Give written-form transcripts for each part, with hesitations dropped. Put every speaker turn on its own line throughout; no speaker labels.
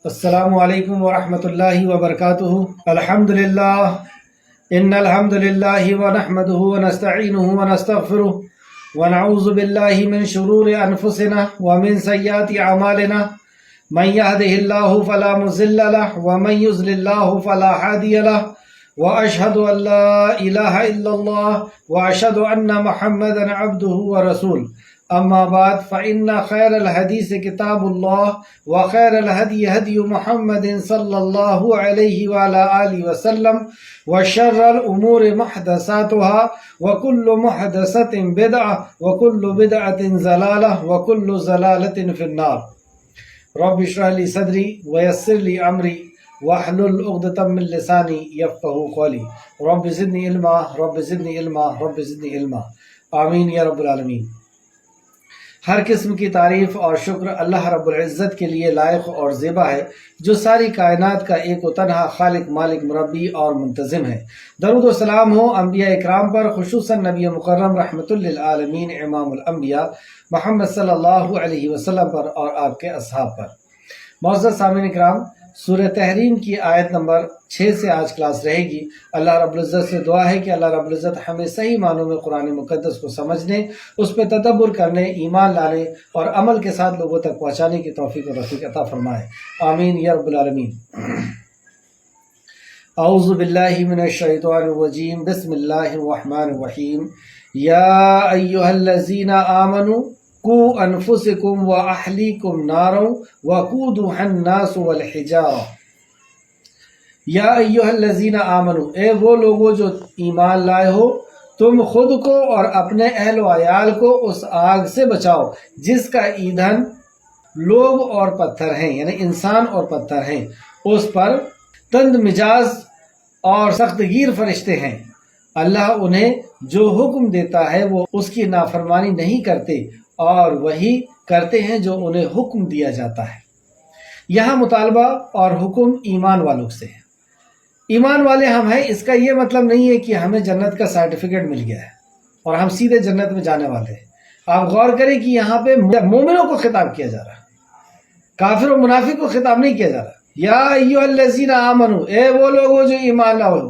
السلام علیکم ورحمۃ اللہ وبرکاتہ۔ الحمدللہ ان الحمدللہ ونحمده ونستعینه ونستغفره ونعوذ باللہ من شرور انفسنا ومن سیئات اعمالنا من يهده الله فلا مضل له ومن يضلل الله فلا هادي له واشهد ان لا اله الا الله واشهد ان محمدا عبده ورسوله اما بعد فان خیر الحدیث کتاب اللہ وخیر الهدی هدی محمد صلی اللہ علیہ وعلى آلہ وسلم وشر الامور محدثاتها وكل محدثة بدعة وكل بدعة ضلالة وكل ضلالة في النار۔ رب اشرح لي صدری ويسر لي امری واحلل عقدۃ من لسانی یفقهوا قولی۔ رب زدنی علما رب زدنی علما رب زدنی علما، آمین یا رب العالمین۔ ہر قسم کی تعریف اور شکر اللہ رب العزت کے لیے لائق اور زیبا ہے، جو ساری کائنات کا ایک و تنہا خالق مالک مربی اور منتظم ہے۔ درود و سلام ہو انبیاء اکرام پر، خصوصاً نبی مکرم رحمۃ للعالمین امام الانبیاء محمد صلی اللہ علیہ وسلم پر اور آپ کے اصحاب پر۔ معزز سامعین اکرام، سورہ تحریم کی آیت نمبر 6 سے آج کلاس رہے گی۔ اللہ رب العزت سے دعا ہے کہ اللہ رب العزت ہمیں صحیح معنوں میں قرآن مقدس کو سمجھنے، اس پہ تدبر کرنے، ایمان لانے اور عمل کے ساتھ لوگوں تک پہنچانے کی توفیق و رفیق عطا فرمائے، آمین یا رب العالمین۔ اعوذ باللہ من الشیطان الرجیم، بسم اللہ الرحمن الرحیم۔ یا ایہا الذین آمنوا قوا انفسکم واہلیکم نارا وقودها الناس والحجارہ۔ یا ایہا الذین آمنوا، اے وہ لوگوں جو ایمان لائے ہو، تم خود کو اور اپنے اہل و عیال کو اس آگ سے بچاؤ جس کا ایندھن لوگ اور پتھر ہیں، یعنی انسان اور پتھر ہیں، اس پر تند مزاج اور سخت گیر فرشتے ہیں۔ اللہ انہیں جو حکم دیتا ہے وہ اس کی نافرمانی نہیں کرتے اور وہی کرتے ہیں جو انہیں حکم دیا جاتا ہے۔ یہاں مطالبہ اور حکم ایمان والوں سے ہے۔ ایمان والے ہم ہیں، اس کا یہ مطلب نہیں ہے کہ ہمیں جنت کا سرٹیفکیٹ مل گیا ہے اور ہم سیدھے جنت میں جانے والے ہیں۔ آپ غور کریں کہ یہاں پہ مومنوں کو خطاب کیا جا رہا ہے، کافر و منافق کو خطاب نہیں کیا جا رہا۔ یا ایھا الذین آمنوا، اے وہ لوگوں جو ایمان لائے ہو،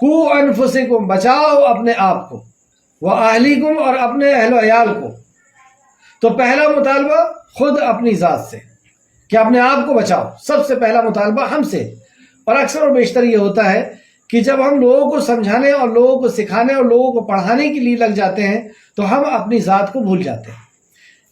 قوا انفسکم، بچاؤ اپنے آپ کو، واہلیکم، اور اپنے اہل و عیال کو۔ تو پہلا مطالبہ خود اپنی ذات سے کہ اپنے آپ کو بچاؤ، سب سے پہلا مطالبہ ہم سے۔ اور اکثر اور بیشتر یہ ہوتا ہے کہ جب ہم لوگوں کو سمجھانے اور لوگوں کو سکھانے اور لوگوں کو پڑھانے کے لیے لگ جاتے ہیں تو ہم اپنی ذات کو بھول جاتے ہیں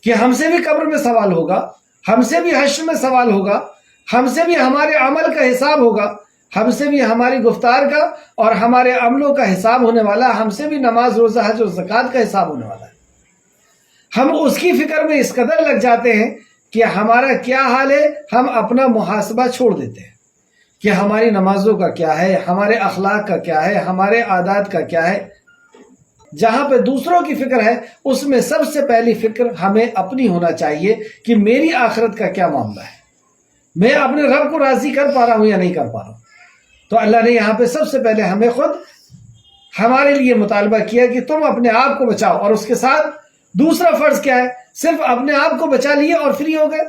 کہ ہم سے بھی قبر میں سوال ہوگا، ہم سے بھی حشر میں سوال ہوگا، ہم سے بھی ہمارے عمل کا حساب ہوگا، ہم سے بھی ہماری گفتار کا اور ہمارے عملوں کا حساب ہونے والا، ہم سے بھی نماز، روزہ، حج اور زکوٰۃ کا حساب ہونے والا ہے۔ ہم اس کی فکر میں اس قدر لگ جاتے ہیں کہ ہمارا کیا حال ہے، ہم اپنا محاسبہ چھوڑ دیتے ہیں کہ ہماری نمازوں کا کیا ہے، ہمارے اخلاق کا کیا ہے، ہمارے عادات کا کیا ہے۔ جہاں پہ دوسروں کی فکر ہے، اس میں سب سے پہلی فکر ہمیں اپنی ہونا چاہیے کہ میری آخرت کا کیا معاملہ ہے، میں اپنے رب کو راضی کر پا رہا ہوں یا نہیں کر پا رہا ہوں۔ تو اللہ نے یہاں پہ سب سے پہلے ہمیں خود ہمارے لیے مطالبہ کیا کہ تم اپنے آپ کو بچاؤ، اور اس کے ساتھ دوسرا فرض کیا ہے، صرف اپنے آپ کو بچا لیے اور فری ہو گئے۔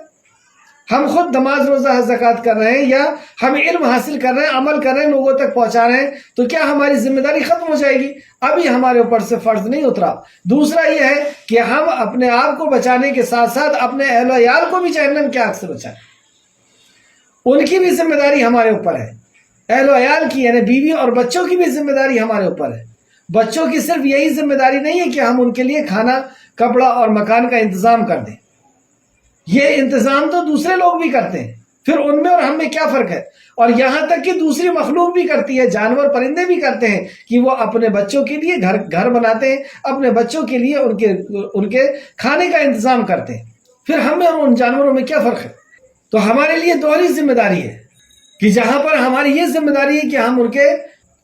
ہم خود نماز، روزہ، زکوٰۃ کر رہے ہیں یا ہم علم حاصل کر رہے ہیں، عمل کر رہے ہیں، لوگوں تک پہنچا رہے ہیں، تو کیا ہماری ذمہ داری ختم ہو جائے گی؟ ابھی ہمارے اوپر سے فرض نہیں اترا۔ دوسرا یہ ہے کہ ہم اپنے آپ کو بچانے کے ساتھ ساتھ اپنے اہل و عیال کو بھی جہنم کی آگ سے بچائیں، ان کی بھی ذمہ داری ہمارے اوپر ہے۔ اہل و عیال کی یعنی بیوی اور بچوں کی بھی ذمہ داری ہمارے اوپر ہے۔ بچوں کی صرف یہی ذمہ داری نہیں ہے کہ ہم ان کے لیے کھانا، کپڑا اور مکان کا انتظام کر دیں، یہ انتظام تو دوسرے لوگ بھی کرتے ہیں، پھر ان میں اور ہم میں کیا فرق ہے؟ اور یہاں تک کہ دوسری مخلوق بھی کرتی ہے، جانور پرندے بھی کرتے ہیں کہ وہ اپنے بچوں کے لیے گھر بناتے ہیں، اپنے بچوں کے لیے ان کے کھانے کا انتظام کرتے ہیں، پھر ہم میں اور ان جانوروں میں کیا فرق ہے؟ تو ہمارے لیے دوہری ذمہ داری ہے کہ جہاں پر ہماری یہ ذمہ داری ہے کہ ہم ان کے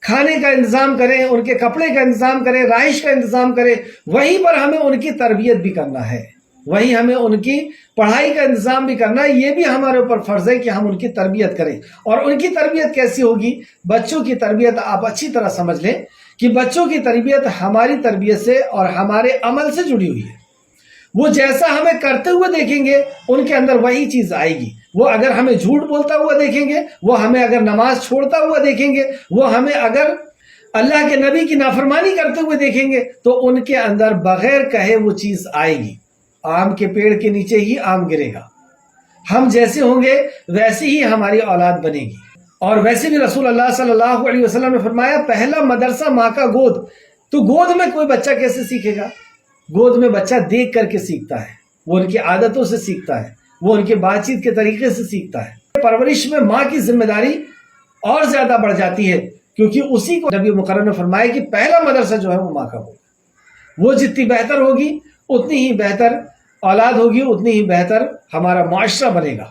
کھانے کا انتظام کریں، ان کے کپڑے کا انتظام کریں، رہائش کا انتظام کریں، وہیں پر ہمیں ان کی تربیت بھی کرنا ہے، وہیں ہمیں ان کی پڑھائی کا انتظام بھی کرنا ہے۔ یہ بھی ہمارے اوپر فرض ہے کہ ہم ان کی تربیت کریں۔ اور ان کی تربیت کیسی ہوگی؟ بچوں کی تربیت آپ اچھی طرح سمجھ لیں کہ بچوں کی تربیت ہماری تربیت سے اور ہمارے عمل سے جڑی ہوئی ہے۔ وہ جیسا ہمیں کرتے ہوئے دیکھیں گے ان کے اندر وہی چیز آئے گی. وہ اگر ہمیں جھوٹ بولتا ہوا دیکھیں گے، وہ ہمیں اگر نماز چھوڑتا ہوا دیکھیں گے، وہ ہمیں اگر اللہ کے نبی کی نافرمانی کرتے ہوئے دیکھیں گے، تو ان کے اندر بغیر کہے وہ چیز آئے گی. آم کے پیڑ کے نیچے ہی آم گرے گا. ہم جیسے ہوں گے ویسے ہی ہماری اولاد بنے گی. اور ویسے بھی رسول اللہ صلی اللہ علیہ وسلم نے فرمایا پہلا مدرسہ ماں کا گود. تو گود میں کوئی بچہ کیسے سیکھے گا؟ گود میں بچہ دیکھ کر کے سیکھتا ہے، وہ ان کی عادتوں سے سیکھتا ہے، وہ ان کے بات چیت کے طریقے سے سیکھتا ہے. پرورش میں ماں کی ذمہ داری اور زیادہ بڑھ جاتی ہے، کیونکہ اسی کو نبی مکرم نے فرمایا کہ پہلا مدرسہ جو ہے وہ ماں کا گود. وہ جتنی بہتر ہوگی اتنی ہی بہتر اولاد ہوگی، اتنی ہی بہتر ہمارا معاشرہ بنے گا.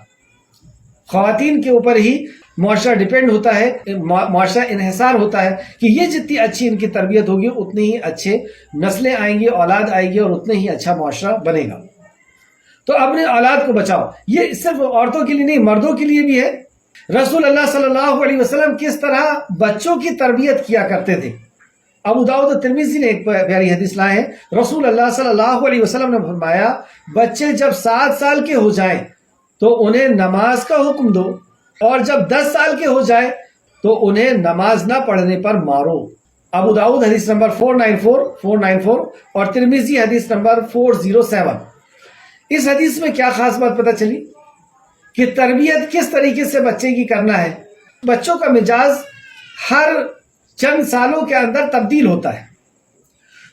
خواتین کے اوپر ہی معاشرہ ڈیپینڈ ہوتا ہے، معاشرہ انحصار ہوتا ہے کہ یہ جتنی اچھی ان کی تربیت ہوگی اتنی ہی اچھے نسلیں آئیں گی، اولاد آئے گی، اور اتنے ہی اچھا معاشرہ بنے گا. تو اپنے اولاد کو بچاؤ. یہ صرف عورتوں کے لیے نہیں، مردوں کے لیے بھی ہے. رسول اللہ صلی اللہ علیہ وسلم کس طرح بچوں کی تربیت کیا کرتے تھے. ابو داؤد اور ترمذی نے ایک پیاری حدیث لائے ہیں. رسول اللہ صلی اللہ علیہ وسلم نے فرمایا بچے جب 7 سال کے ہو جائیں تو انہیں نماز کا حکم دو، اور جب 10 سال کے ہو جائے تو انہیں نماز نہ پڑھنے پر مارو. ابو داؤد حدیث نمبر 494 اور ترمذی حدیث نمبر 407. اس حدیث میں کیا خاص بات پتہ چلی کہ تربیت کس طریقے سے بچے کی کرنا ہے. بچوں کا مزاج ہر چند سالوں کے اندر تبدیل ہوتا ہے.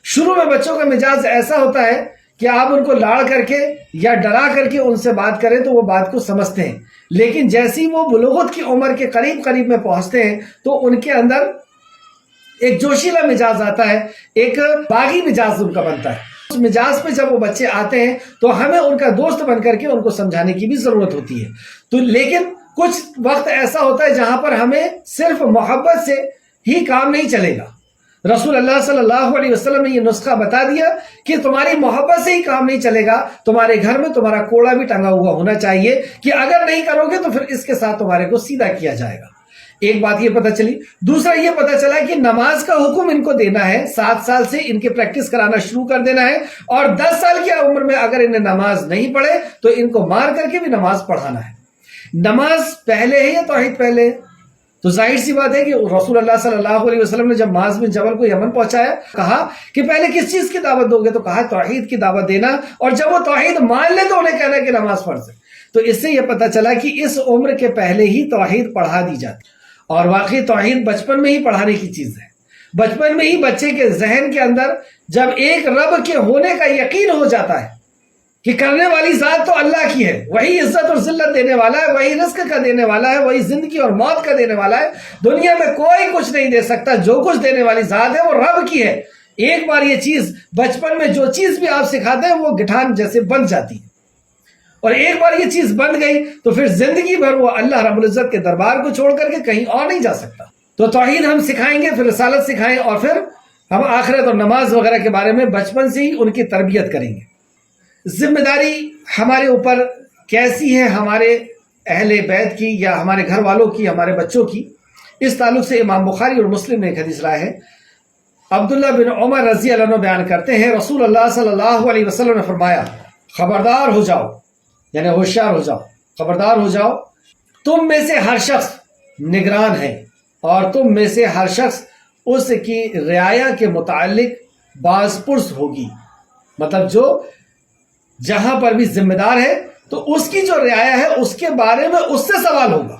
شروع میں بچوں کا مزاج ایسا ہوتا ہے کہ آپ ان کو لاڑ کر کے یا ڈرا کر کے ان سے بات کریں تو وہ بات کو سمجھتے ہیں، لیکن جیسی وہ بلوغت کی عمر کے قریب میں پہنچتے ہیں تو ان کے اندر ایک جوشیلا مزاج آتا ہے، ایک باغی مزاج ان کا بنتا ہے. اس مزاج پہ جب وہ بچے آتے ہیں تو ہمیں ان کا دوست بن کر کے ان کو سمجھانے کی بھی ضرورت ہوتی ہے. تو لیکن کچھ وقت ایسا ہوتا ہے جہاں پر ہمیں صرف محبت سے ہی کام نہیں چلے گا. رسول اللہ صلی اللہ علیہ وسلم نے یہ نسخہ بتا دیا کہ تمہاری محبت سے ہی کام نہیں چلے گا. تمہارے گھر میں تمہارا کوڑا بھی ٹنگا ہوا ہونا چاہیے کہ اگر نہیں کرو گے تو پھر اس کے ساتھ تمہارے کو سیدھا کیا جائے گا. ایک بات یہ پتہ چلی. دوسرا یہ پتہ چلا کہ نماز کا حکم ان کو دینا ہے. 7 سال سے ان کے پریکٹس کرانا شروع کر دینا ہے، اور 10 سال کی عمر میں اگر انہیں نماز نہیں پڑھے تو ان کو مار کر کے بھی نماز پڑھانا ہے. نماز پہلے ہے یا توحید پہلے ہے؟ تو ظاہر سی بات ہے کہ رسول اللہ صلی اللہ علیہ وسلم نے جب معاذ بن جبل کو یمن پہنچایا، کہا کہ پہلے کس چیز کی دعوت دو گے؟ تو کہا توحید کی دعوت دینا، اور جب وہ توحید مان لے تو انہیں کہنا کہ نماز فرض ہے. تو اس سے یہ پتہ چلا کہ اس عمر کے پہلے ہی توحید پڑھا دی جاتی، اور واقعی توحید بچپن میں ہی پڑھانے کی چیز ہے. بچپن میں ہی بچے کے ذہن کے اندر جب ایک رب کے ہونے کا یقین ہو جاتا ہے کہ کرنے والی ذات تو اللہ کی ہے، وہی عزت اور ذلت دینے والا ہے، وہی رزق کا دینے والا ہے، وہی زندگی اور موت کا دینے والا ہے، دنیا میں کوئی کچھ نہیں دے سکتا، جو کچھ دینے والی ذات ہے وہ رب کی ہے. ایک بار یہ چیز بچپن میں جو چیز بھی آپ سکھاتے ہیں وہ گٹھان جیسے بن جاتی ہے، اور ایک بار یہ چیز بن گئی تو پھر زندگی بھر وہ اللہ رب العزت کے دربار کو چھوڑ کر کے کہیں اور نہیں جا سکتا. تو توحید ہم سکھائیں گے، پھر رسالت سکھائیں، اور پھر ہم آخرت اور نماز وغیرہ کے بارے میں بچپن سے ہی ان کی تربیت کریں گے. ذمہ داری ہمارے اوپر کیسی ہے ہمارے اہل بیت کی یا ہمارے گھر والوں کی، ہمارے بچوں کی؟ اس تعلق سے امام بخاری اور مسلم نے ایک حدیث لائے ہے. عبداللہ بن عمر رضی اللہ عنہ بیان کرتے ہیں رسول اللہ صلی اللہ علیہ وسلم نے فرمایا خبردار ہو جاؤ، یعنی ہوشیار ہو جاؤ، خبردار ہو جاؤ، تم میں سے ہر شخص نگران ہے، اور تم میں سے ہر شخص اس کی رعایا کے متعلق باز پرس ہوگی. مطلب جو جہاں پر بھی ذمہ دار ہے تو اس کی جو رعایا ہے اس کے بارے میں اس سے سوال ہوگا.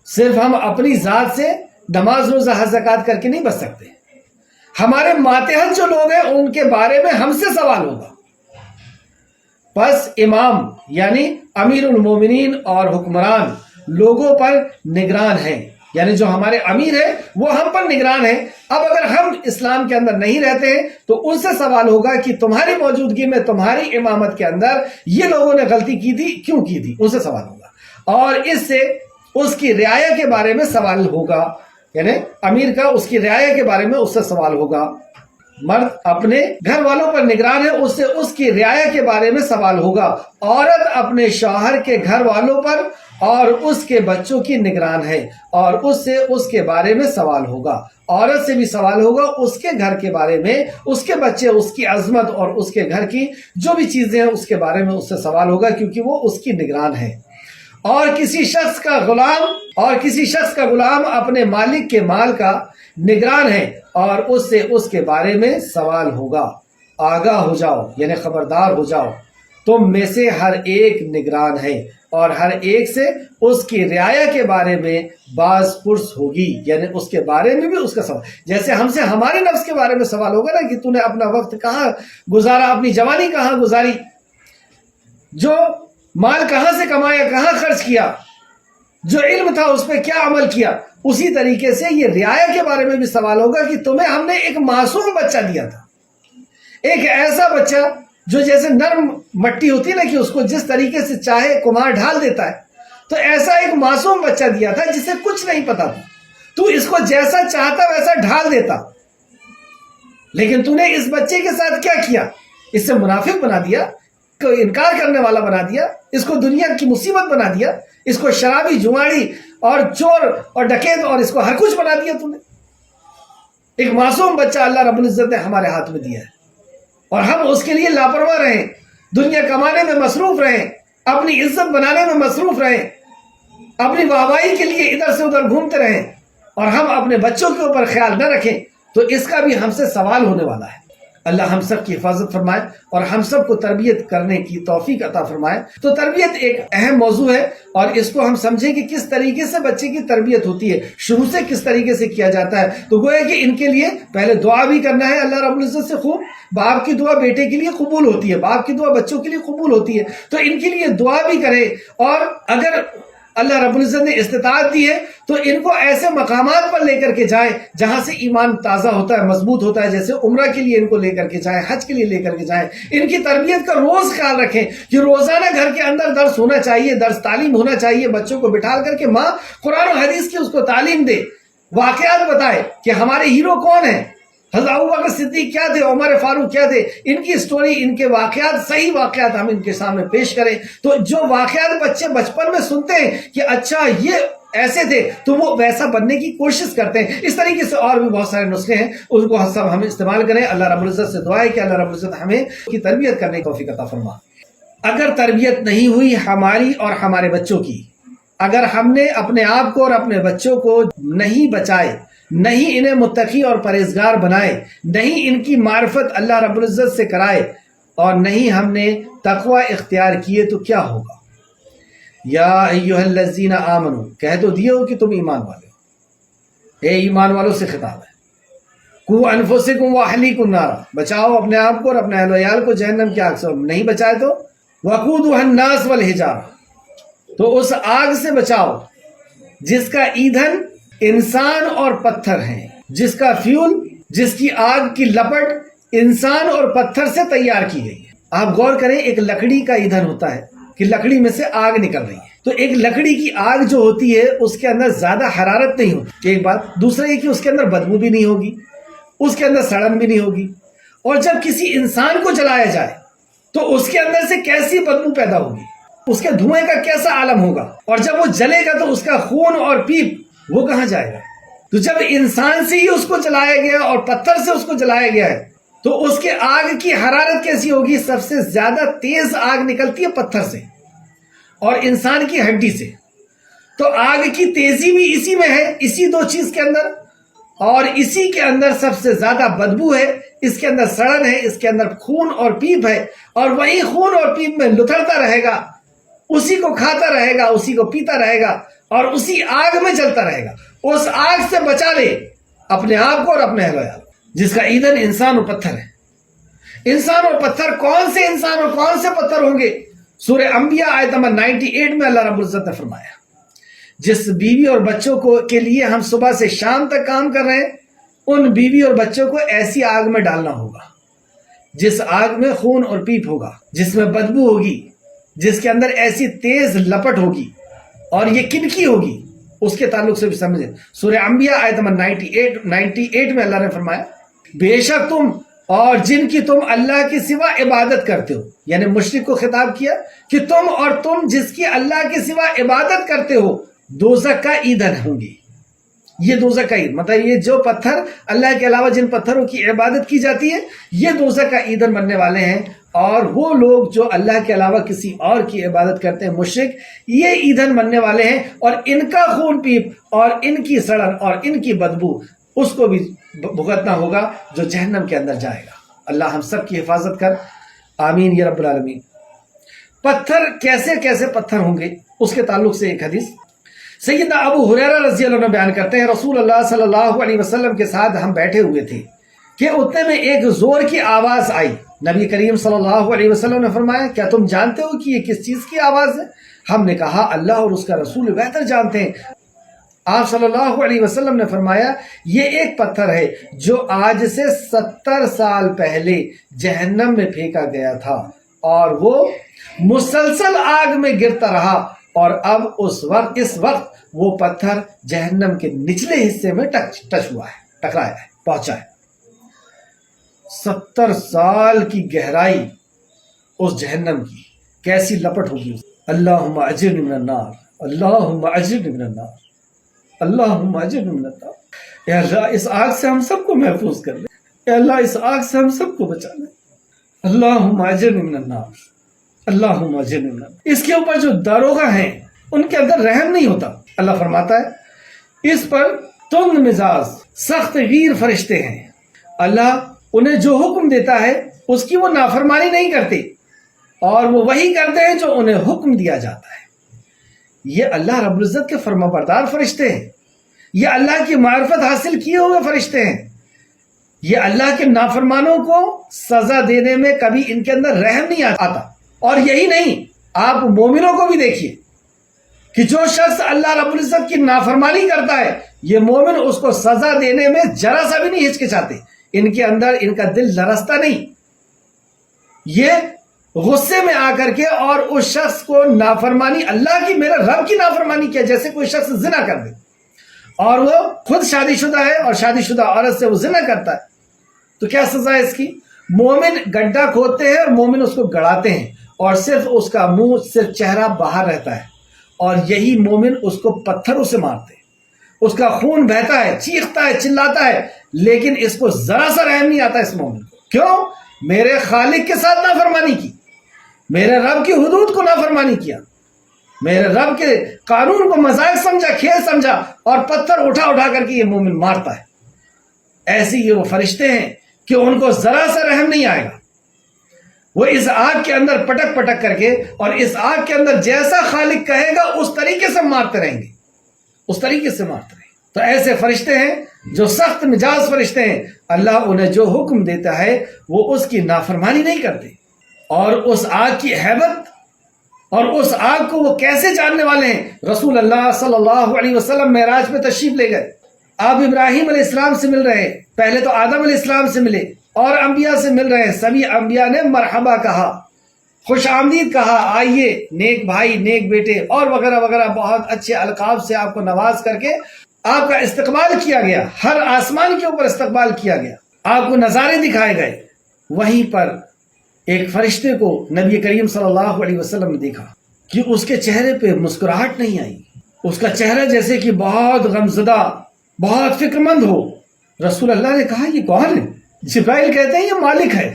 صرف ہم اپنی ذات سے نماز روزہ حج زکوٰۃ کر کے نہیں بچ سکتے. ہمارے ماتحت جو لوگ ہیں ان کے بارے میں ہم سے سوال ہوگا. بس امام یعنی امیر المومنین اور حکمران لوگوں پر نگران ہیں، یعنی جو ہمارے امیر ہیں وہ ہم پر نگران ہیں. اب اگر ہم اسلام کے اندر نہیں رہتے ہیں تو ان سے سوال ہوگا کہ تمہاری موجودگی میں تمہاری امامت کے اندر یہ لوگوں نے غلطی کی تھی، کیوں کی تھی؟ ان سے سوال ہوگا. اور اس سے اس کی رعایا کے بارے میں سوال ہوگا، یعنی امیر کا اس کی رعایا کے بارے میں اس سے سوال ہوگا. مرد اپنے گھر والوں پر نگران ہے، اس سے اس کی رعایا کے بارے میں سوال ہوگا. عورت اپنے شوہر کے گھر والوں پر اور اس کے بچوں کی نگران ہے، اور اس سے اس کے بارے میں سوال ہوگا. عورت سے بھی سوال ہوگا اس کے گھر کے بارے میں، اس کے بچے، اس کی عظمت اور اس کے گھر کی جو بھی چیزیں ہیں اس کے بارے میں اس سے سوال ہوگا، کیونکہ وہ اس کی نگران ہے. اور کسی شخص کا غلام اپنے مالک کے مال کا نگران ہے، اور اس سے اس کے بارے میں سوال ہوگا. آگاہ ہو جاؤ، یعنی خبردار ہو جاؤ، تم میں سے ہر ایک نگران ہے، اور ہر ایک سے اس کی رعایا کے بارے میں باز پرس ہوگی، یعنی اس کے بارے میں بھی اس کا سوال. جیسے ہم سے ہمارے نفس کے بارے میں سوال ہوگا نا کہ تو نے اپنا وقت کہاں گزارا، اپنی جوانی کہاں گزاری، جو مال کہاں سے کمایا، کہاں خرچ کیا، جو علم تھا اس پہ کیا عمل کیا. اسی طریقے سے یہ رعایا کے بارے میں بھی سوال ہوگا کہ تمہیں ہم نے ایک معصوم بچہ دیا تھا، ایک ایسا بچہ جو جیسے نرم مٹی ہوتی ہے نا کہ اس کو جس طریقے سے چاہے کمار ڈھال دیتا ہے، تو ایسا ایک معصوم بچہ دیا تھا جسے کچھ نہیں پتا تھا. تو اس کو جیسا چاہتا ویسا ڈھال دیتا، لیکن تو نے اس بچے کے ساتھ کیا کیا؟ اس سے منافق بنا دیا، کو انکار کرنے والا بنا دیا، اس کو دنیا کی مصیبت بنا دیا، اس کو شرابی، جواری اور چور اور ڈکیت اور اس کو ہر کچھ بنا دیا. تو نے ایک معصوم بچہ اللہ رب العزت نے ہمارے ہاتھ میں دیا ہے، اور ہم اس کے لیے لاپرواہ رہیں، دنیا کمانے میں مصروف رہیں، اپنی عزت بنانے میں مصروف رہیں، اپنی واہوائی کے لیے ادھر سے ادھر گھومتے رہیں، اور ہم اپنے بچوں کے اوپر خیال نہ رکھیں، تو اس کا بھی ہم سے سوال ہونے والا ہے. اللہ ہم سب کی حفاظت فرمائے اور ہم سب کو تربیت کرنے کی توفیق عطا فرمائے. تو تربیت ایک اہم موضوع ہے، اور اس کو ہم سمجھیں کہ کس طریقے سے بچے کی تربیت ہوتی ہے، شروع سے کس طریقے سے کیا جاتا ہے. تو گویا کہ ان کے لیے پہلے دعا بھی کرنا ہے اللہ رب العزت سے خوب. باپ کی دعا بیٹے کے لیے قبول ہوتی ہے، باپ کی دعا بچوں کے لیے قبول ہوتی ہے، تو ان کے لیے دعا بھی کرے. اور اگر اللہ رب العزت نے استطاعت دی ہے تو ان کو ایسے مقامات پر لے کر کے جائیں جہاں سے ایمان تازہ ہوتا ہے، مضبوط ہوتا ہے. جیسے عمرہ کے لیے ان کو لے کر کے جائیں، حج کے لیے لے کر کے جائیں. ان کی تربیت کا روز خیال رکھیں کہ روزانہ گھر کے اندر درس ہونا چاہیے، درس تعلیم ہونا چاہیے. بچوں کو بٹھا کر کے ماں قرآن و حدیث کی اس کو تعلیم دے، واقعات بتائے کہ ہمارے ہیرو کون ہیں، حضرت ابوبکر صدیق کیا تھے، عمر فاروق کیا تھے. ان کی سٹوری، ان کے واقعات، صحیح واقعات ہم ان کے سامنے پیش کریں. تو جو واقعات بچے بچپن میں سنتے ہیں کہ اچھا یہ ایسے تھے، تو وہ ویسا بننے کی کوشش کرتے ہیں. اس طریقے سے اور بھی بہت سارے نسخے ہیں، ان کو سب ہم استعمال کریں. اللہ رب العزت سے دعا ہے کہ اللہ رب العزت ہمیں کی تربیت کرنے کی توفیق عطا فرما. اگر تربیت نہیں ہوئی ہماری اور ہمارے بچوں کی، اگر ہم نے اپنے آپ کو اور اپنے بچوں کو نہیں بچائے، نہیں انہیں متقی اور پرہیزگار بنائے، نہیں ان کی معرفت اللہ رب العزت سے کرائے، اور نہیں ہم نے تقوی اختیار کیے، تو کیا ہوگا؟ یا ایھا الذین آمنو، کہہ تو دیے ہو کہ تم ایمان والے ہو. اے ایمان والوں سے خطاب ہے. قوا انفسکم واہلیکم نارا، بچاؤ اپنے آپ کو اور اپنے اہل و عیال کو جہنم کی آگ سے. نہیں بچائے تو وقودھا الناس والحجارہ، تو اس آگ سے بچاؤ جس کا ایندھن انسان اور پتھر ہیں، جس کا فیول، جس کی آگ کی لپٹ انسان اور پتھر سے تیار کی گئی ہے. آپ غور کریں، ایک لکڑی کا ایندھن ہوتا ہے کہ لکڑی میں سے آگ نکل رہی ہے، تو ایک لکڑی کی آگ جو ہوتی ہے اس کے اندر زیادہ حرارت نہیں ہوتی، ایک بات. دوسرا یہ کہ اس کے اندر بدبو بھی نہیں ہوگی، اس کے اندر سڑن بھی نہیں ہوگی. اور جب کسی انسان کو جلایا جائے تو اس کے اندر سے کیسی بدبو پیدا ہوگی، اس کے دھوئیں کا کیسا عالم ہوگا. اور جب وہ جلے گا تو اس کا خون اور پیپ وہ کہاں جائے گا. تو جب انسان سے ہی اس کو جلایا گیا اور پتھر سے اس کو جلایا گیا ہے تو اس کے آگ کی حرارت کیسی ہوگی؟ سب سے زیادہ تیز آگ نکلتی ہے پتھر سے اور انسان کی ہڈی سے. تو آگ کی تیزی بھی اسی میں ہے، اسی دو چیز کے اندر، اور اسی کے اندر سب سے زیادہ بدبو ہے، اس کے اندر سڑن ہے، اس کے اندر خون اور پیپ ہے. اور وہی خون اور پیپ میں لتھڑتا رہے گا، اسی کو کھاتا رہے گا، اسی کو پیتا رہے گا، اور اسی آگ میں جلتا رہے گا. اس آگ سے بچا لے اپنے آپ کو اور اپنے اہل و عیال، جس کا ایندھن انسان اور پتھر ہے. انسان اور پتھر، کون سے انسان اور کون سے پتھر ہوں گے؟ سورہ انبیاء آیت نمبر 98 میں اللہ رب العزت نے فرمایا، جس بیوی اور بچوں کو کے لیے ہم صبح سے شام تک کام کر رہے ہیں، ان بیوی اور بچوں کو ایسی آگ میں ڈالنا ہوگا جس آگ میں خون اور پیپ ہوگا، جس میں بدبو ہوگی، جس کے اندر ایسی تیز لپٹ ہوگی، اور یہ کنکی ہوگی. اس کے تعلق سے بھی سمجھیں. سورہ انبیاء آیت نمبر 98 میں اللہ نے فرمایا بے شک تم اور جن کی تم اللہ کے سوا عبادت کرتے ہو، یعنی مشرک کو خطاب کیا کہ تم جس کی اللہ کے سوا عبادت کرتے ہو دوزخ کا ایندھن ہوں گے۔ یہ دوزخ کا ایندھن مطلب یہ جو پتھر اللہ کے علاوہ جن پتھروں کی عبادت کی جاتی ہے یہ دوزخ کا ایندھن بننے والے ہیں، اور وہ لوگ جو اللہ کے علاوہ کسی اور کی عبادت کرتے ہیں مشرک، یہ ایندھن بننے والے ہیں، اور ان کا خون پیپ اور ان کی سڑن اور ان کی بدبو اس کو بھی بھگتنا ہوگا جو جہنم کے اندر جائے گا۔ اللہ ہم سب کی حفاظت کر، آمین یا رب العالمین۔ پتھر کیسے کیسے پتھر ہوں گے اس کے تعلق سے ایک حدیث سیدنا ابو ہریرہ رضی اللہ عنہ بیان کرتے ہیں، رسول اللہ صلی اللہ علیہ وسلم کے ساتھ ہم بیٹھے ہوئے تھے کہ اتنے میں ایک زور کی آواز آئی۔ نبی کریم صلی اللہ علیہ وسلم نے فرمایا کیا تم جانتے ہو کہ یہ کس چیز کی آواز ہے؟ ہم نے کہا اللہ اور اس کا رسول بہتر جانتے ہیں۔ آپ صلی اللہ علیہ وسلم نے فرمایا یہ ایک پتھر ہے جو آج سے 70 سال پہلے جہنم میں پھینکا گیا تھا اور وہ مسلسل آگ میں گرتا رہا، اور اب اس وقت وہ پتھر جہنم کے نچلے حصے میں ٹچ ہوا ہے، ٹکرایا ہے، پہنچا ہے۔ 70 سال کی گہرائی اس جہنم کی، کیسی لپٹ ہوگی۔ اللہم اجرنی من النار، اللہم اجرنی من النار، اللہم اجرنی من النار۔ اے اللہ اس آگ سے ہم سب کو محفوظ کر لے، اے اللہ اس آگ سے ہم سب کو بچا لے، اللہم اجرنی من النار، اللہم اجرنی من النار۔ اس کے اوپر جو داروغہ ہیں ان کے اندر رحم نہیں ہوتا۔ اللہ فرماتا ہے اس پر تند مزاج سخت غیر فرشتے ہیں، اللہ انہیں جو حکم دیتا ہے اس کی وہ نافرمانی نہیں کرتے، اور وہ وہی کرتے ہیں جو انہیں حکم دیا جاتا ہے۔ یہ اللہ رب العزت کے فرما بردار فرشتے ہیں، یہ اللہ کی معرفت حاصل کیے ہوئے فرشتے ہیں، یہ اللہ کے نافرمانوں کو سزا دینے میں کبھی ان کے اندر رحم نہیں آتا۔ اور یہی نہیں، آپ مومنوں کو بھی دیکھیے کہ جو شخص اللہ رب العزت کی نافرمانی کرتا ہے یہ مومن اس کو سزا دینے میں ذرا سا بھی نہیں ہچکچاتے، ان کے اندر ان کا دل لرزتا نہیں، یہ غصے میں آ کر کے اور اس شخص کو نافرمانی اللہ کی، میرے رب کی نافرمانی کیا، جیسے کوئی شخص زنا کر دے اور وہ خود شادی شدہ ہے اور شادی شدہ عورت سے وہ زنا کرتا ہے تو کیا سزا ہے اس کی؟ مومن گڈھا کھودتے ہیں اور مومن اس کو گڑاتے ہیں، اور صرف اس کا منہ، صرف چہرہ باہر رہتا ہے، اور یہی مومن اس کو پتھروں سے مارتے ہیں، اس کا خون بہتا ہے، چیختا ہے، چلاتا ہے، لیکن اس کو ذرا سا رحم نہیں آتا اس مومن کو۔ کیوں؟ میرے خالق کے ساتھ نافرمانی کی، میرے رب کی حدود کو نافرمانی کیا، میرے رب کے قانون کو مذاق سمجھا، کھیل سمجھا، اور پتھر اٹھا اٹھا کر کے یہ مومن مارتا ہے۔ ایسے یہ وہ فرشتے ہیں کہ ان کو ذرا سا رحم نہیں آئے گا، وہ اس آگ کے اندر پٹک پٹک کر کے، اور اس آگ کے اندر جیسا خالق کہے گا اس طریقے سے مارتے رہیں گے، اس طریقے سے مارتے رہیں گے۔ تو ایسے فرشتے ہیں جو سخت مزاج فرشتے ہیں، اللہ انہیں جو حکم دیتا ہے وہ اس کی نافرمانی نہیں کرتے، اور اس آگ کی ہیبت اور اس آگ کو وہ کیسے جاننے والے ہیں۔ رسول اللہ صلی اللہ علیہ وسلم معراج میں تشریف لے گئے، آپ ابراہیم علیہ السلام سے مل رہے ہیں، پہلے تو آدم علیہ السلام سے ملے اور انبیاء سے مل رہے ہیں، سبھی انبیاء نے مرحبا کہا، خوش آمدید کہا، آئیے نیک بھائی، نیک بیٹے، اور وغیرہ وغیرہ، بہت اچھے القاب سے آپ کو نواز کر کے آپ کا استقبال کیا گیا، ہر آسمان کے اوپر استقبال کیا گیا، آپ کو نظارے دکھائے گئے۔ وہیں پر ایک فرشتے کو نبی کریم صلی اللہ علیہ وسلم نے دیکھا کہ اس کے چہرے پہ مسکراہٹ نہیں آئی، اس کا چہرہ جیسے کہ بہت غمزدہ، بہت فکر مند ہو۔ رسول اللہ نے کہا یہ کون ہے؟ جبرائیل کہتے ہیں یہ مالک ہے،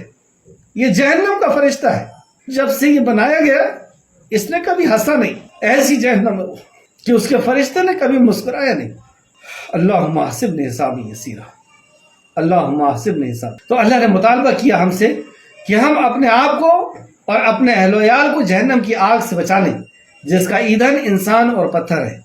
یہ جہنم کا فرشتہ ہے، جب سے یہ بنایا گیا اس نے کبھی ہنسا نہیں، ایسی جہنم ہے کہ اس کے فرشتے نے کبھی مسکرایا نہیں۔ اللہم احسبنی حسابی یسیرا، اللہم احسبنی حساب۔ تو اللہ نے مطالبہ کیا ہم سے کہ ہم اپنے آپ کو اور اپنے اہل و عیال کو جہنم کی آگ سے بچا لیں، جس کا ایندھن انسان اور پتھر ہے،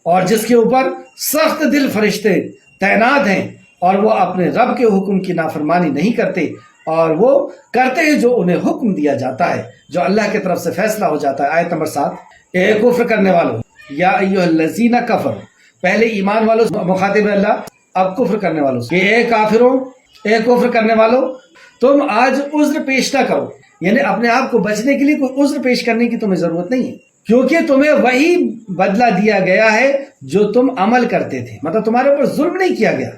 اور جس کے اوپر سخت دل فرشتے تعینات ہیں، اور وہ اپنے رب کے حکم کی نافرمانی نہیں کرتے، اور وہ کرتے ہیں جو انہیں حکم دیا جاتا ہے، جو اللہ کی طرف سے فیصلہ ہو جاتا ہے۔ آیت نمبر 7، اے کفر کرنے والوں، یا ایھا الذین کفروا، پہلے ایمان والوں مخاطب ہے اللہ، اب کفر کرنے والوں، کہ اے کافروں، اے کفر کرنے والوں، تم آج عذر پیش نہ کرو، یعنی اپنے آپ کو بچنے کے لیے کوئی عذر پیش کرنے کی تمہیں ضرورت نہیں ہے، کیونکہ تمہیں وہی بدلہ دیا گیا ہے جو تم عمل کرتے تھے، مطلب تمہارے اوپر ظلم نہیں کیا گیا،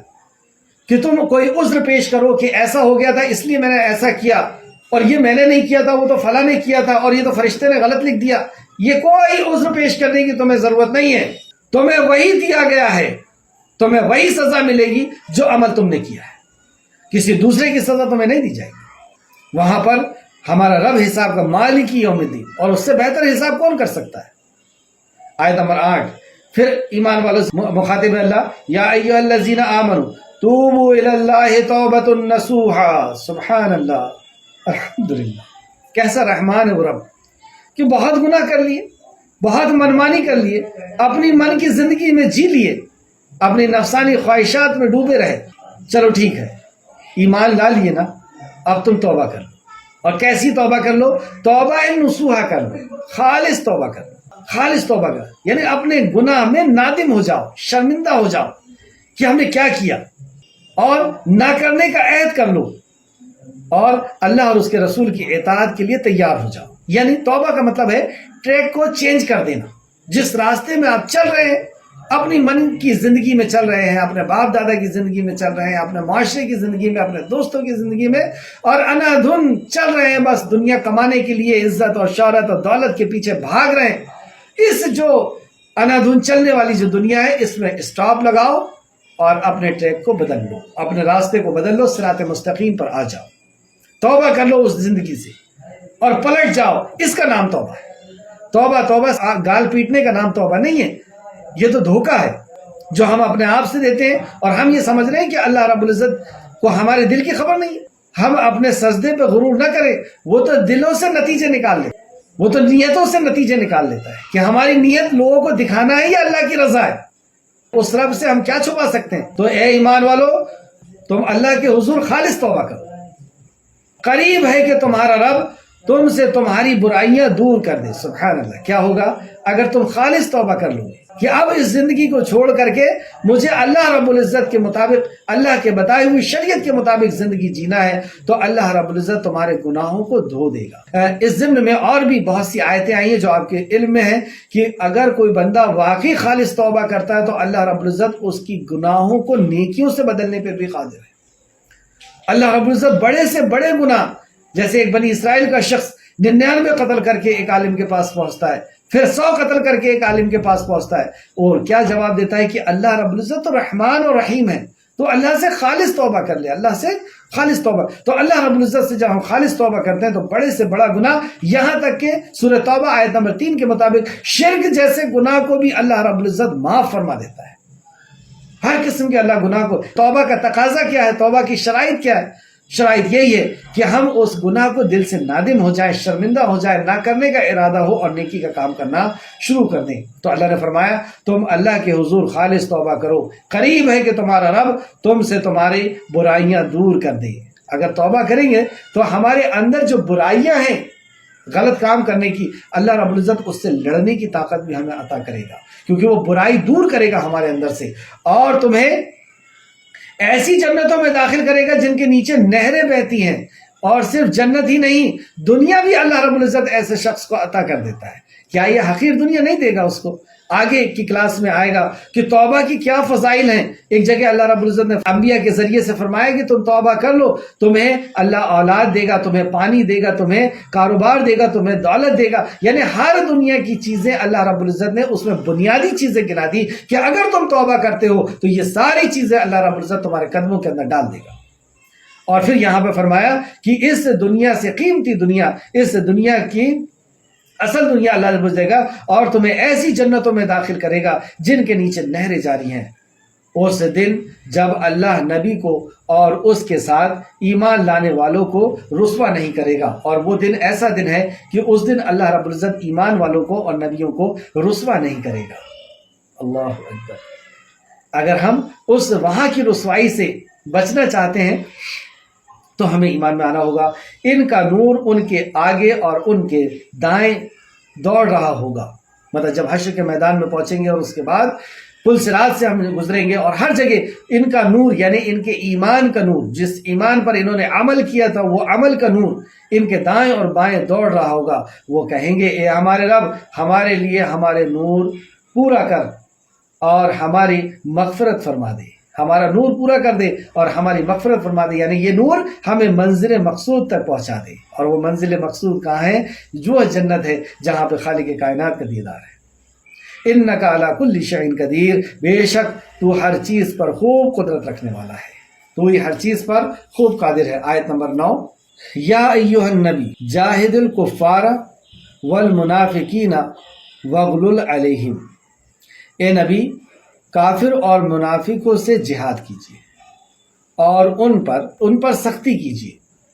کہ تم کوئی عذر پیش کرو کہ ایسا ہو گیا تھا اس لیے میں نے ایسا کیا، اور یہ میں نے نہیں کیا تھا، وہ تو فلاں نے کیا تھا، اور یہ تو فرشتے نے غلط لکھ دیا. یہ کوئی عذر پیش کرنے کی تمہیں ضرورت نہیں ہے. تمہیں وہی دیا گیا ہے، تمہیں وہی سزا ملے گی جو عمل تم نے کیا ہے. کسی دوسرے کی سزا تمہیں نہیں دی جائے گی. وہاں پر ہمارا رب حساب کا مالک یوم الدین، اور اس سے بہتر حساب کون کر سکتا ہے. آیت نمبر 8. پھر ایمان والوں مخاطب اللہ، یا ایھا الذین آمنوا توبوا الی اللہ توبۃ نصوحا. سبحان اللہ، الحمدللہ. کیسا رحمان ہے وہ رب کہ بہت گناہ کر لیے، بہت منمانی کر لیے، اپنی من کی زندگی میں جی لیے، اپنی نفسانی خواہشات میں ڈوبے رہے. چلو ٹھیک ہے، ایمان لا لیے نا، اب تم توبہ کر لو. اور کیسی توبہ کر لو؟ توبہ نصوحا کر لو، خالص توبہ کر لو. خالص توبہ کر یعنی اپنے گناہ میں نادم ہو جاؤ، شرمندہ ہو جاؤ کہ ہم نے کیا کیا، اور نہ کرنے کا عہد کر لو، اور اللہ اور اس کے رسول کی اطاعت کے لیے تیار ہو جاؤ. یعنی توبہ کا مطلب ہے ٹریک کو چینج کر دینا. جس راستے میں آپ چل رہے ہیں، اپنی من کی زندگی میں چل رہے ہیں، اپنے باپ دادا کی زندگی میں چل رہے ہیں، اپنے معاشرے کی زندگی میں، اپنے دوستوں کی زندگی میں، اور انا دھن چل رہے ہیں، بس دنیا کمانے کے لیے عزت اور شہرت اور دولت کے پیچھے بھاگ رہے ہیں. اس جو انا دھن چلنے والی جو دنیا ہے، اس میں اسٹاپ لگاؤ اور اپنے ٹریک کو بدل لو، اپنے راستے کو بدل لو، صراط مستقیم پر آ جاؤ. توبہ کر لو اس زندگی سے اور پلٹ جاؤ. اس کا نام توبہ ہے. توبہ گال پیٹنے کا نام توبہ نہیں ہے. یہ تو دھوکہ ہے جو ہم اپنے آپ سے دیتے ہیں، اور ہم یہ سمجھ رہے ہیں کہ اللہ رب العزت کو ہمارے دل کی خبر نہیں ہے. ہم اپنے سجدے پہ غرور نہ کریں. وہ تو دلوں سے نتیجے نکال لے، وہ تو نیتوں سے نتیجے نکال لیتا ہے کہ ہماری نیت لوگوں کو دکھانا ہے یا اللہ کی رضا ہے. اس رب سے ہم کیا چھپا سکتے ہیں؟ تو اے ایمان والو، تم اللہ کے حضور خالص توبہ کرو. قریب ہے کہ تمہارا رب تم سے تمہاری برائیاں دور کر دے. سبحان اللہ. کیا ہوگا اگر تم خالص توبہ کر لو گے کہ اب اس زندگی کو چھوڑ کر کے مجھے اللہ رب العزت کے مطابق، اللہ کے بتائی ہوئی شریعت کے مطابق زندگی جینا ہے، تو اللہ رب العزت تمہارے گناہوں کو دھو دے گا. اس ضمن میں اور بھی بہت سی آیتیں آئی ہیں جو آپ کے علم میں ہیں کہ اگر کوئی بندہ واقعی خالص توبہ کرتا ہے تو اللہ رب العزت اس کی گناہوں کو نیکیوں سے بدلنے پہ بھی قادر ہے. اللہ رب العزت بڑے سے بڑے گناہ، جیسے ایک بنی اسرائیل کا شخص 99 قتل کر کے ایک عالم کے پاس پہنچتا ہے، پھر 100 قتل کر کے ایک عالم کے پاس پہنچتا ہے، اور کیا جواب دیتا ہے کہ اللہ رب العزت تو رحمان اور رحیم ہے، تو اللہ سے خالص توبہ کر لے. اللہ سے خالص توبہ. تو اللہ رب العزت سے جب ہم خالص توبہ کرتے ہیں تو بڑے سے بڑا گناہ، یہاں تک کہ سورہ توبہ آیت نمبر 3 کے مطابق شرک جیسے گناہ کو بھی اللہ رب العزت معاف فرما دیتا ہے. ہر قسم کے اللہ گناہ کو. توبہ کا تقاضا کیا ہے؟ توبہ کی شرائط کیا ہے؟ شرائط یہی ہے کہ ہم اس گناہ کو دل سے نادم ہو جائیں، شرمندہ ہو جائیں، نہ کرنے کا ارادہ ہو اور نیکی کا کام کرنا شروع کر دیں. تو اللہ نے فرمایا تم اللہ کے حضور خالص توبہ کرو، قریب ہے کہ تمہارا رب تم سے تمہاری برائیاں دور کر دے. اگر توبہ کریں گے تو ہمارے اندر جو برائیاں ہیں غلط کام کرنے کی، اللہ رب العزت اس سے لڑنے کی طاقت بھی ہمیں عطا کرے گا، کیونکہ وہ برائی دور کرے گا ہمارے اندر سے، اور تمہیں ایسی جنتوں میں داخل کرے گا جن کے نیچے نہریں بہتی ہیں. اور صرف جنت ہی نہیں، دنیا بھی اللہ رب العزت ایسے شخص کو عطا کر دیتا ہے. کیا یہ حقیر دنیا نہیں دے گا اس کو؟ آگے کی کلاس میں آئے گا کہ توبہ کی کیا فضائل ہیں. ایک جگہ اللہ رب العزت نے انبیاء کے ذریعے سے فرمایا کہ تم توبہ کر لو، تمہیں اللہ اولاد دے گا، تمہیں پانی دے گا، تمہیں کاروبار دے گا، تمہیں دولت دے گا. یعنی ہر دنیا کی چیزیں اللہ رب العزت نے اس میں بنیادی چیزیں گنا دی کہ اگر تم توبہ کرتے ہو تو یہ ساری چیزیں اللہ رب العزت تمہارے قدموں کے اندر ڈال دے گا. اور پھر یہاں پہ فرمایا کہ اس دنیا سے قیمتی دنیا، اس دنیا کی اصل دنیا اللہ رب العزت دے گا، اور تمہیں ایسی جنتوں میں داخل کرے گا جن کے نیچے نہریں جاری ہیں. اس دن جب اللہ نبی کو اور اس کے ساتھ ایمان لانے والوں کو رسوا نہیں کرے گا، اور وہ دن ایسا دن ہے کہ اس دن اللہ رب العزت ایمان والوں کو اور نبیوں کو رسوا نہیں کرے گا. اللہ اکبر. اگر ہم اس وہاں کی رسوائی سے بچنا چاہتے ہیں تو ہمیں ایمان میں آنا ہوگا. ان کا نور ان کے آگے اور ان کے دائیں دوڑ رہا ہوگا. مطلب جب حشر کے میدان میں پہنچیں گے اور اس کے بعد پل صراط سے ہم گزریں گے، اور ہر جگہ ان کا نور، یعنی ان کے ایمان کا نور، جس ایمان پر انہوں نے عمل کیا تھا وہ عمل کا نور ان کے دائیں اور بائیں دوڑ رہا ہوگا. وہ کہیں گے اے ہمارے رب، ہمارے لیے ہمارے نور پورا کر اور ہماری مغفرت فرما دے، ہمارا نور پورا کر دے اور ہماری مغفرت فرما دے، یعنی یہ نور ہمیں منزل مقصود تک پہنچا دے۔ اور وہ منزل مقصود کہاں ہے؟ جو جنت ہے، جہاں پہ خالق کائنات کا دیدار ہے۔ انک علی کل شیء قدیر، بے شک تو ہر چیز پر خوب قدرت رکھنے والا ہے، تو ہی ہر چیز پر خوب قادر ہے۔ آیت نمبر 9، یا ایھا النبی جاہد الکفار والمنافقین واغلظ علیہم، اے نبی کافر اور منافقوں سے جہاد کیجیے اور ان پر سختی کیجیے،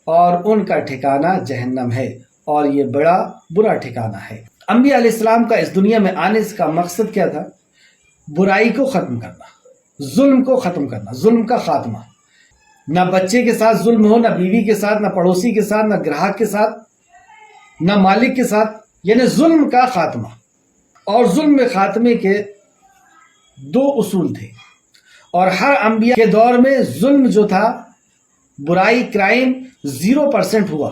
اور ان کا ٹھکانہ جہنم ہے، اور یہ بڑا برا ٹھکانہ ہے۔ انبیاء علیہ السلام کا اس دنیا میں آنے کا مقصد کیا تھا؟ برائی کو ختم کرنا، ظلم کو ختم کرنا، ظلم کا خاتمہ۔ نہ بچے کے ساتھ ظلم ہو، نہ بیوی کے ساتھ، نہ پڑوسی کے ساتھ، نہ گراہک کے ساتھ، نہ مالک کے ساتھ، یعنی ظلم کا خاتمہ۔ اور ظلم میں خاتمے کے 2 اصول تھے، اور ہر انبیاء کے دور میں ظلم جو تھا، برائی، کرائم 0% ہوا۔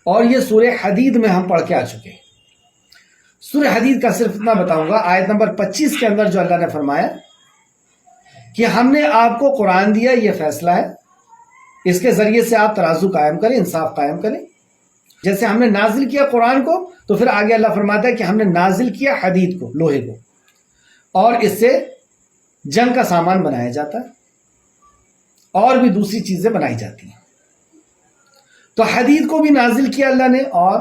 اور یہ سورہ حدید میں ہم پڑھ کے آ چکے ہیں۔ سورہ حدید کا صرف اتنا بتاؤں گا، آیت نمبر 25 کے اندر جو اللہ نے فرمایا کہ ہم نے آپ کو قرآن دیا، یہ فیصلہ ہے، اس کے ذریعے سے آپ ترازو قائم کریں، انصاف قائم کریں۔ جیسے ہم نے نازل کیا قرآن کو، تو پھر آگے اللہ فرماتا ہے کہ ہم نے نازل کیا حدید کو، لوہے کو، اور اس سے جنگ کا سامان بنایا جاتا ہے، اور بھی دوسری چیزیں بنائی جاتی ہیں۔ تو حدید کو بھی نازل کیا اللہ نے، اور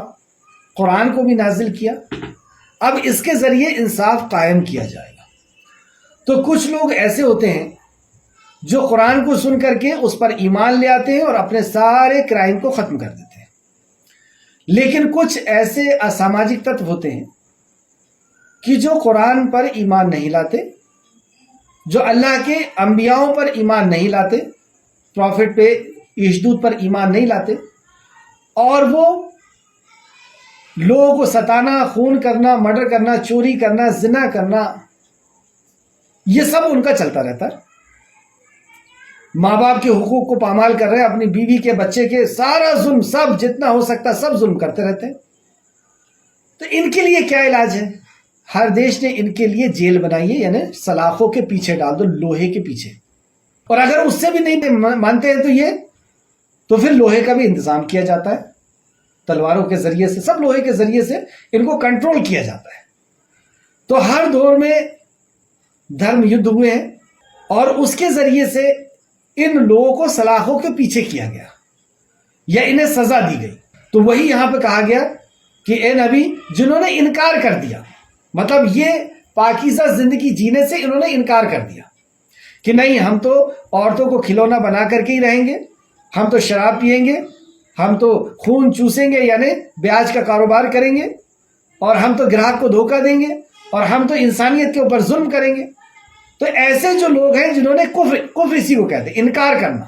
قرآن کو بھی نازل کیا۔ اب اس کے ذریعے انصاف قائم کیا جائے گا۔ تو کچھ لوگ ایسے ہوتے ہیں جو قرآن کو سن کر کے اس پر ایمان لے آتے ہیں اور اپنے سارے کرائم کو ختم کر دیتے ہیں، لیکن کچھ ایسے اساماجک تتو ہوتے ہیں کہ جو قرآن پر ایمان نہیں لاتے، جو اللہ کے انبیاؤں پر ایمان نہیں لاتے، پروفٹ پہ، یشدود پر ایمان نہیں لاتے، اور وہ لوگوں کو ستانا، خون کرنا، مرڈر کرنا، چوری کرنا، زنا کرنا، یہ سب ان کا چلتا رہتا ہے۔ ماں باپ کے حقوق کو پامال کر رہے ہیں، اپنی بیوی کے، بچے کے، سارا ظلم، سب جتنا ہو سکتا سب ظلم کرتے رہتے ہیں۔ تو ان کے لیے کیا علاج ہے؟ ہر دیش نے ان کے لیے جیل بنائی ہے، یعنی سلاخوں کے پیچھے ڈال دو، لوہے کے پیچھے۔ اور اگر اس سے بھی نہیں مانتے ہیں تو پھر لوہے کا بھی انتظام کیا جاتا ہے، تلواروں کے ذریعے سے، سب لوہے کے ذریعے سے ان کو کنٹرول کیا جاتا ہے۔ تو ہر دور میں دھرم یدھ ہوئے ہیں، اور اس کے ذریعے سے ان لوگوں کو سلاخوں کے پیچھے کیا گیا یا انہیں سزا دی گئی۔ تو وہی یہاں پہ کہا گیا کہ اے نبی، جنہوں نے انکار کر دیا، مطلب یہ پاکیزہ زندگی جینے سے انہوں نے انکار کر دیا کہ نہیں، ہم تو عورتوں کو کھلونا بنا کر کے ہی رہیں گے، ہم تو شراب پیئیں گے، ہم تو خون چوسیں گے، یعنی بیاج کا کاروبار کریں گے، اور ہم تو گراہک کو دھوکہ دیں گے، اور ہم تو انسانیت کے اوپر ظلم کریں گے۔ تو ایسے جو لوگ ہیں جنہوں نے کفر اسی کو کہتے ہیں، انکار کرنا،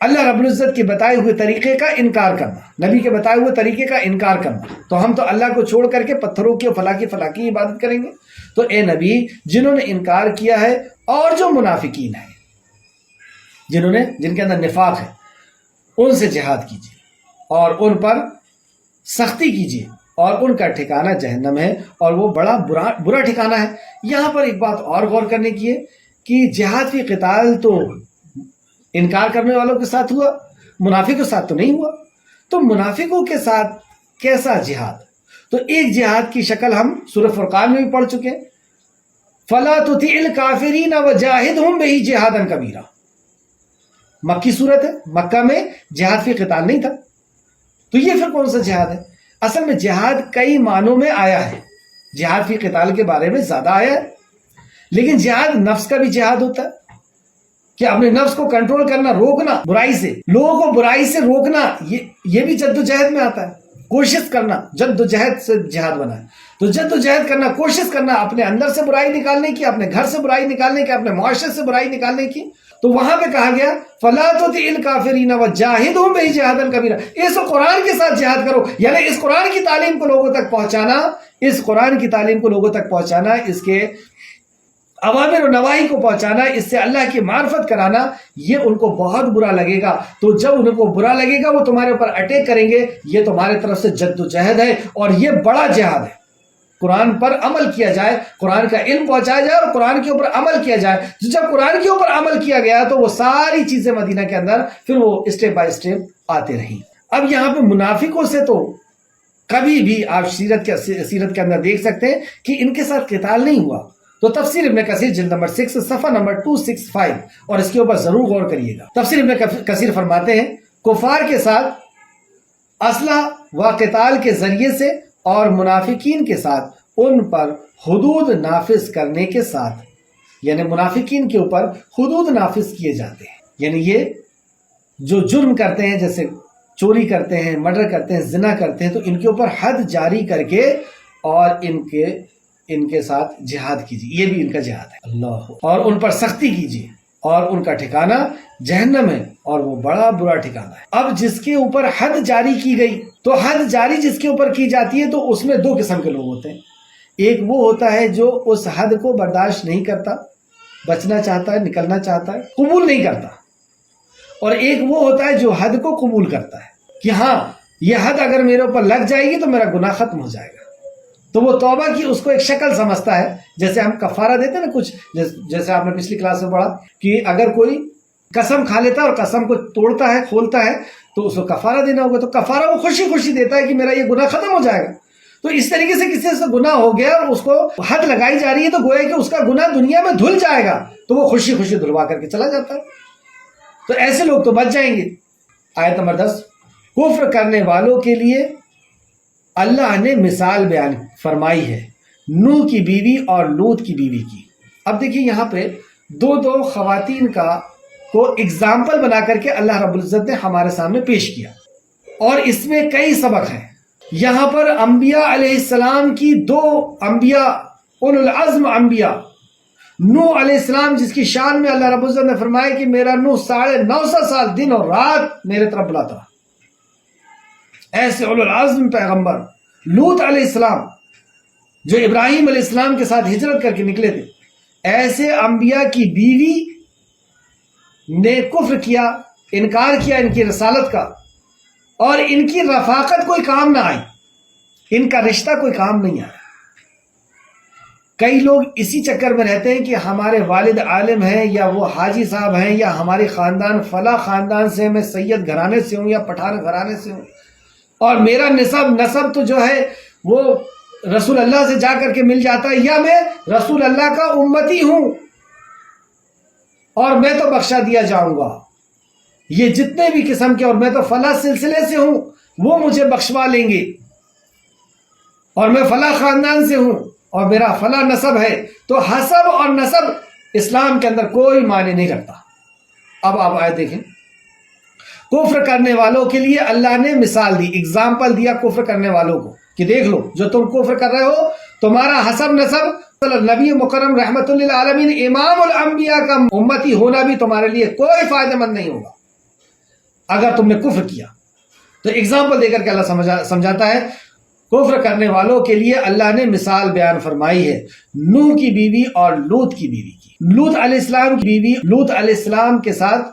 اللہ رب العزت کے بتائے ہوئے طریقے کا انکار کرنا، نبی کے بتائے ہوئے طریقے کا انکار کرنا، تو ہم تو اللہ کو چھوڑ کر کے پتھروں کی فلاں کی عبادت کریں گے۔ تو اے نبی، جنہوں نے انکار کیا ہے، اور جو منافقین ہیں، جن کے اندر نفاق ہے، ان سے جہاد کیجیے اور ان پر سختی کیجیے، اور ان کا ٹھکانہ جہنم ہے، اور وہ بڑا برا ٹھکانہ ہے۔ یہاں پر ایک بات اور غور کرنے کی ہے کہ جہاد فی قتال تو انکار کرنے والوں کے ساتھ ہوا، منافقوں کے ساتھ تو نہیں ہوا۔ تو منافقوں کے ساتھ کیسا جہاد؟ تو ایک جہاد کی شکل ہم سورہ فرقان میں بھی پڑھ چکے، فَلَا تُطِعِ الْكَافِرِينَ وَجَاهِدْهُمْ بِهِ جِهَادًا كَبِيرًا۔ مکی صورت ہے، مکہ میں جہاد فی قتال نہیں تھا، تو یہ پھر کون سا جہاد ہے؟ اصل میں جہاد کئی معنوں میں آیا ہے، جہاد فی قتال کے بارے میں زیادہ آیا ہے، لیکن جہاد نفس کا بھی جہاد ہوتا ہے کہ اپنے نفس کو کنٹرول کرنا، روکنا برائی سے، لوگوں کو برائی سے روکنا، یہ بھی جد و جہد میں آتا ہے۔ کوشش کرنا، جد و جہد سے جہاد بنا ہے، تو جد و جہد کرنا، کوشش کرنا اپنے اندر سے برائی نکالنے کی، اپنے گھر سے برائی نکالنے کی، اپنے معاشرے سے برائی نکالنے کی۔ تو وہاں پہ کہا گیا فَلَا تُطِعِ الْكَافِرِينَ وَجَاهِدْهُمْ بِهِ جِهَادًا كَبِيرًا، اس قرآن کے ساتھ جہاد کرو، یعنی اس قرآن کی تعلیم کو لوگوں تک پہنچانا، اس قرآن کی تعلیم کو لوگوں تک پہنچانا، اس کے اوامر و نواہی کو پہنچانا، اس سے اللہ کی معرفت کرانا، یہ ان کو بہت برا لگے گا۔ تو جب ان کو برا لگے گا، وہ تمہارے اوپر اٹیک کریں گے، یہ تمہارے طرف سے جد و جہد ہے، اور یہ بڑا جہاد ہے۔ قرآن پر عمل کیا جائے، قرآن کا علم پہنچایا جائے اور قرآن کے اوپر عمل کیا جائے. جب قرآن کے اوپر عمل کیا گیا تو وہ ساری چیزیں مدینہ کے اندر پھر وہ اسٹیپ بائی اسٹیپ آتے رہیں. اب یہاں پہ منافقوں سے تو کبھی بھی آپ سیرت کے اندر دیکھ سکتے ہیں کہ ان کے ساتھ قتال نہیں ہوا. تو تفسیر ابن کثیر جلد نمبر 6 صفحہ نمبر 265 اور اس کے اوپر ضرور غور کریے گا. تفسیر ابن کثیر فرماتے ہیں کفار کے ساتھ اسلحہ و قتال کے ذریعے سے اور منافقین کے ساتھ ان پر حدود نافذ کرنے کے ساتھ، یعنی منافقین کے اوپر حدود نافذ کیے جاتے ہیں. یعنی یہ جو جرم کرتے ہیں، جیسے چوری کرتے ہیں، مرڈر کرتے ہیں، زنا کرتے ہیں، تو ان کے اوپر حد جاری کر کے اور ان کے ساتھ جہاد کیجیے. یہ بھی ان کا جہاد ہے. اللہ. اور ان پر سختی کیجیے اور ان کا ٹھکانہ جہنم ہے اور وہ بڑا برا ٹھکانہ ہے. اب جس کے اوپر حد جاری کی گئی، تو حد جاری جس کے اوپر کی جاتی ہے تو اس میں دو قسم کے لوگ ہوتے ہیں. ایک وہ ہوتا ہے جو اس حد کو برداشت نہیں کرتا، بچنا چاہتا ہے، نکلنا چاہتا ہے، قبول نہیں کرتا. اور ایک وہ ہوتا ہے جو حد کو قبول کرتا ہے کہ ہاں یہ حد اگر میرے اوپر لگ جائے گی تو میرا گناہ ختم ہو جائے گا. تو وہ توبہ کی اس کو ایک شکل سمجھتا ہے. جیسے ہم کفارہ دیتے ہیں نا، کچھ جیسے آپ نے پچھلی کلاس میں پڑھا کہ اگر کوئی قسم کھا لیتا ہے اور قسم کو توڑتا ہے، کھولتا ہے، تو اس کو کفارہ دینا ہوگا. تو کفارہ وہ خوشی خوشی دیتا ہے کہ میرا یہ گناہ ختم ہو جائے گا. تو اس طریقے سے کسی سے گناہ ہو گیا اور اس کو حد لگائی جا رہی ہے، تو گویا کہ اس کا گناہ دنیا میں دھل جائے گا، تو وہ خوشی خوشی دھلوا کر کے چلا جاتا ہے. تو ایسے لوگ تو بچ جائیں گے. آیت نمبر 10 کفر کرنے والوں کے لیے اللہ نے مثال بیان فرمائی ہے نوح کی بیوی اور لوط کی بیوی کی. اب دیکھیے یہاں پہ دو خواتین کو اگزامپل بنا کر کے اللہ رب العزت نے ہمارے سامنے پیش کیا، اور اس میں کئی سبق ہیں. یہاں پر انبیاء علیہ السلام کی دو انبیاء، اولو العزم انبیاء، نوح علیہ السلام جس کی شان میں اللہ رب العزت نے فرمایا کہ میرا نوح 950 سال دن اور رات میرے طرف بلاتا، ایسے اولو العزم پیغمبر. لوط علیہ السلام جو ابراہیم علیہ السلام کے ساتھ ہجرت کر کے نکلے تھے، ایسے انبیاء کی بیوی نے کفر کیا، انکار کیا ان کی رسالت کا، اور ان کی رفاقت کوئی کام نہ آئی، ان کا رشتہ کوئی کام نہیں آیا. کئی لوگ اسی چکر میں رہتے ہیں کہ ہمارے والد عالم ہیں یا وہ حاجی صاحب ہیں یا ہماری خاندان فلاں خاندان سے، میں سید گھرانے سے ہوں یا پٹھان گھرانے سے ہوں، اور میرا نسب تو جو ہے وہ رسول اللہ سے جا کر کے مل جاتا ہے، یا میں رسول اللہ کا امتی ہوں اور میں تو بخشا دیا جاؤں گا. یہ جتنے بھی قسم کے، اور میں تو فلاں سلسلے سے ہوں، وہ مجھے بخشوا لیں گے، اور میں فلاں خاندان سے ہوں اور میرا فلاں نسب ہے. تو حسب اور نسب اسلام کے اندر کوئی معنی نہیں رکھتا. اب آپ آئے دیکھیں، کفر کرنے والوں کے لیے اللہ نے مثال دی، اگزامپل دیا کفر کرنے والوں کو کہ دیکھ لو جو تم کفر کر رہے ہو، تمہارا حسب نسب نبی مکرم رحمت للعالمین امام الانبیاء کا امتی ہونا بھی تمہارے لیے کوئی فائدہ مند نہیں ہوگا اگر تم نے کفر کیا. تو اگزامپل دے کر کے اللہ سمجھاتا ہے کفر کرنے والوں کے لیے اللہ نے مثال بیان فرمائی ہے نوح کی بیوی اور لوط کی بیوی کی. لوط علیہ السلام کی بیوی، لوط علیہ السلام کے ساتھ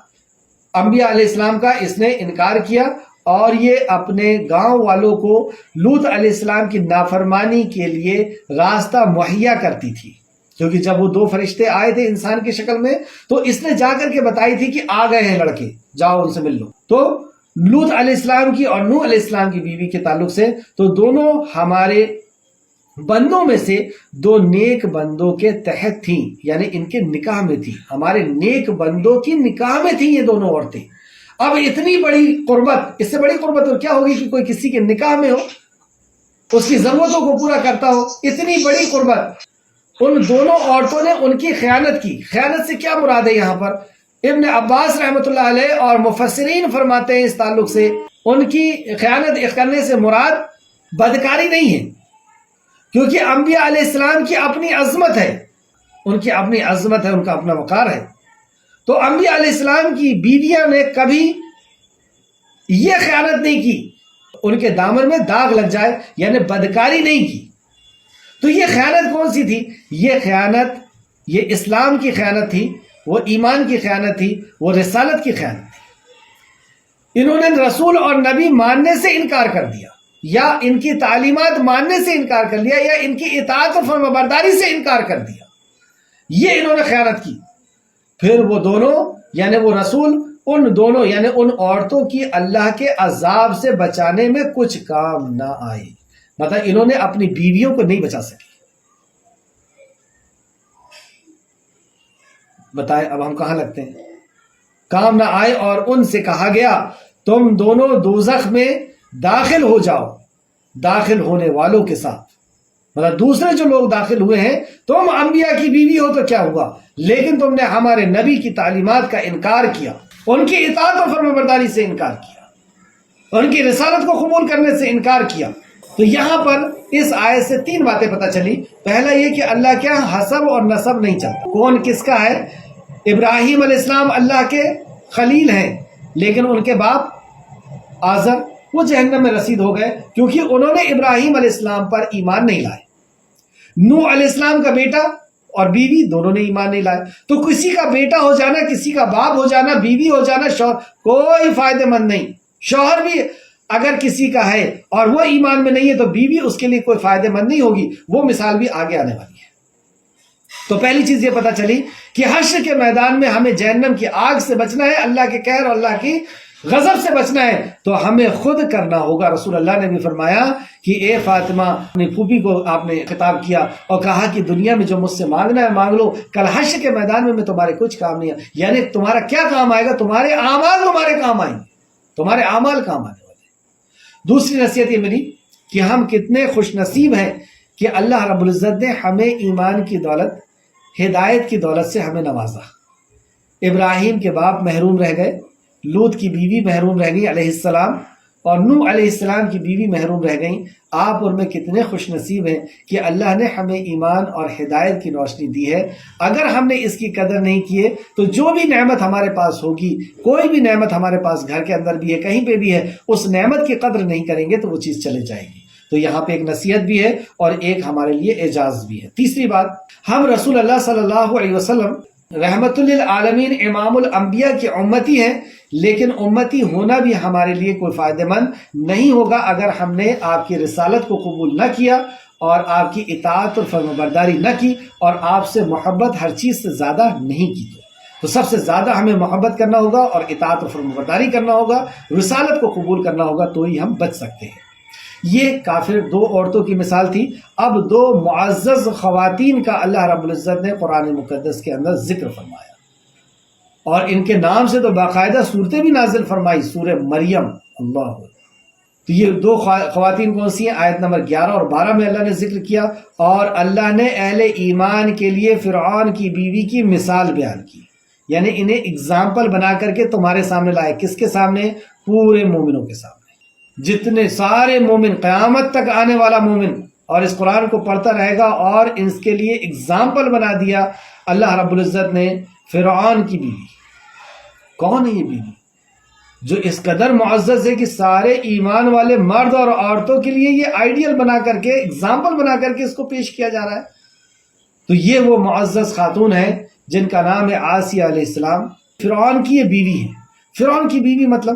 انبیاء علیہ السلام کا اس نے انکار کیا، اور یہ اپنے گاؤں والوں کو لوط علیہ السلام کی نافرمانی کے لیے راستہ مہیا کرتی تھی. کیونکہ جب وہ دو فرشتے آئے تھے انسان کی شکل میں، تو اس نے جا کر کے بتائی تھی کہ آ گئے ہیں لڑکے، جاؤ ان سے مل لو. تو لوط علیہ السلام کی اور نوح علیہ السلام کی بیوی کے تعلق سے تو دونوں ہمارے بندوں میں سے دو نیک بندوں کے تحت تھیں، یعنی ان کے نکاح میں تھی، ہمارے نیک بندوں کی نکاح میں تھیں یہ دونوں عورتیں. اب اتنی بڑی قربت، اس سے بڑی قربت اور کیا ہوگی کہ کوئی کسی کے نکاح میں ہو، اس کی ضرورتوں کو پورا کرتا ہو. اتنی بڑی قربت. ان دونوں عورتوں نے ان کی خیانت کی. خیانت سے کیا مراد ہے یہاں پر؟ ابن عباس رحمۃ اللہ علیہ اور مفسرین فرماتے ہیں اس تعلق سے ان کی خیانت کرنے سے مراد بدکاری نہیں ہے، کیونکہ انبیاء علیہ السلام کی اپنی عظمت ہے، ان کی اپنی عظمت ہے، ان کا اپنا وقار ہے. تو انبیاء علیہ السلام کی بیویاں نے کبھی یہ خیانت نہیں کی ان کے دامن میں داغ لگ جائے، یعنی بدکاری نہیں کی. تو یہ خیانت کون سی تھی؟ یہ خیانت، یہ اسلام کی خیانت تھی، وہ ایمان کی خیانت تھی، وہ رسالت کی خیانت تھی. انہوں نے رسول اور نبی ماننے سے انکار کر دیا. یا ان کی تعلیمات ماننے سے انکار کر لیا یا ان کی اطاعت و فرمانبرداری سے انکار کر دیا، یہ انہوں نے خیانت کی، پھر وہ دونوں یعنی وہ رسول ان دونوں یعنی ان عورتوں کی اللہ کے عذاب سے بچانے میں کچھ کام نہ آئے، مطلب انہوں نے اپنی بیویوں کو نہیں بچا سکے۔ بتائیں اب ہم کہاں لگتے ہیں؟ کام نہ آئے، اور ان سے کہا گیا تم دونوں دوزخ میں داخل ہو جاؤ داخل ہونے والوں کے ساتھ، مطلب دوسرے جو لوگ داخل ہوئے ہیں، تم انبیاء کی بیوی ہو تو کیا ہوا، لیکن تم نے ہمارے نبی کی تعلیمات کا انکار کیا، ان کی اطاعت و فرمانبرداری سے انکار کیا، ان کی رسالت کو قبول کرنے سے انکار کیا۔ تو یہاں پر اس آیت سے 3 باتیں پتہ چلی۔ پہلا یہ کہ اللہ کیا حسب اور نسب نہیں چاہتا، کون کس کا ہے۔ ابراہیم علیہ السلام اللہ کے خلیل ہیں، لیکن ان کے باپ آزر وہ جہنم میں رسید ہو گئے کیونکہ انہوں نے ابراہیم علیہ السلام پر ایمان نہیں لائے۔ نوح علیہ السلام کا بیٹا اور بیوی دونوں نے ایمان نہیں لائے۔ تو کسی کا بیٹا ہو جانا، کسی کا باپ ہو جانا، بیوی ہو جانا، شوہر کوئی فائدہ مند نہیں۔ شوہر بھی اگر کسی کا ہے اور وہ ایمان میں نہیں ہے تو بیوی اس کے لیے کوئی فائدہ مند نہیں ہوگی، وہ مثال بھی آگے آنے والی ہے۔ تو پہلی چیز یہ پتہ چلی کہ حشر کے میدان میں ہمیں جہنم کی آگ سے بچنا ہے، اللہ کے قہر اور اللہ کی غضب سے بچنا ہے، تو ہمیں خود کرنا ہوگا۔ رسول اللہ نے بھی فرمایا کہ اے فاطمہ، اپنی پھوپھی کو آپ نے خطاب کیا اور کہا کہ دنیا میں جو مجھ سے مانگنا ہے مانگ لو، کل حشر کے میدان میں تمہارے کچھ کام نہیں ہے۔ یعنی تمہارا کیا کام آئے گا؟ تمہارے اعمال تمہارے کام آئیں گے، تمہارے اعمال کام آنے والے۔ دوسری نصیحت یہ میری کہ ہم کتنے خوش نصیب ہیں کہ اللہ رب العزت نے ہمیں ایمان کی دولت، ہدایت کی دولت سے ہمیں نوازا۔ ابراہیم کے باپ محروم رہ گئے، لوط کی بیوی محروم رہ گئی علیہ السلام، اور نوح علیہ السلام کی بیوی محروم رہ گئیں۔ آپ اور میں کتنے خوش نصیب ہیں کہ اللہ نے ہمیں ایمان اور ہدایت کی روشنی دی ہے۔ اگر ہم نے اس کی قدر نہیں کیے تو جو بھی نعمت ہمارے پاس ہوگی، کوئی بھی نعمت ہمارے پاس گھر کے اندر بھی ہے، کہیں پہ بھی ہے، اس نعمت کی قدر نہیں کریں گے تو وہ چیز چلے جائے گی۔ تو یہاں پہ ایک نصیحت بھی ہے اور ایک ہمارے لیے اعجاز بھی ہے۔ تیسری بات، ہم رسول اللہ صلی اللہ علیہ وسلم رحمت للعالمین امام الانبیاء کی امتی ہیں، لیکن امتی ہونا بھی ہمارے لیے کوئی فائدہ مند نہیں ہوگا اگر ہم نے آپ کی رسالت کو قبول نہ کیا اور آپ کی اطاعت اور فرمانبرداری نہ کی اور آپ سے محبت ہر چیز سے زیادہ نہیں کی۔ تو سب سے زیادہ ہمیں محبت کرنا ہوگا اور اطاعت اور فرمانبرداری کرنا ہوگا، رسالت کو قبول کرنا ہوگا، تو ہی ہم بچ سکتے ہیں۔ یہ کافر 2 عورتوں کی مثال تھی۔ اب 2 معزز خواتین کا اللہ رب العزت نے قرآن مقدس کے اندر ذکر فرمایا، اور ان کے نام سے تو باقاعدہ صورتیں بھی نازل فرمائی، سورہ مریم۔ اللہ، تو یہ 2 خواتین کون سی ہیں؟ آیت نمبر 11 اور 12 میں اللہ نے ذکر کیا، اور اللہ نے اہل ایمان کے لیے فرعون کی بیوی کی مثال بیان کی، یعنی انہیں اگزامپل بنا کر کے تمہارے سامنے لائے۔ کس کے سامنے؟ پورے مومنوں کے سامنے، جتنے سارے مومن، قیامت تک آنے والا مومن اور اس قرآن کو پڑھتا رہے گا، اور اس کے لیے اگزامپل بنا دیا اللہ رب العزت نے فرعون کی بیوی۔ کون ہے یہ بیوی جو اس قدر معزز ہے کہ سارے ایمان والے مرد اور عورتوں کے لیے یہ آئیڈیل بنا کر کے، اگزامپل بنا کر کے اس کو پیش کیا جا رہا ہے؟ تو یہ وہ معزز خاتون ہے جن کا نام ہے آسیہ علیہ السلام۔ فرعون کی یہ بیوی ہے۔ فرعون کی بیوی مطلب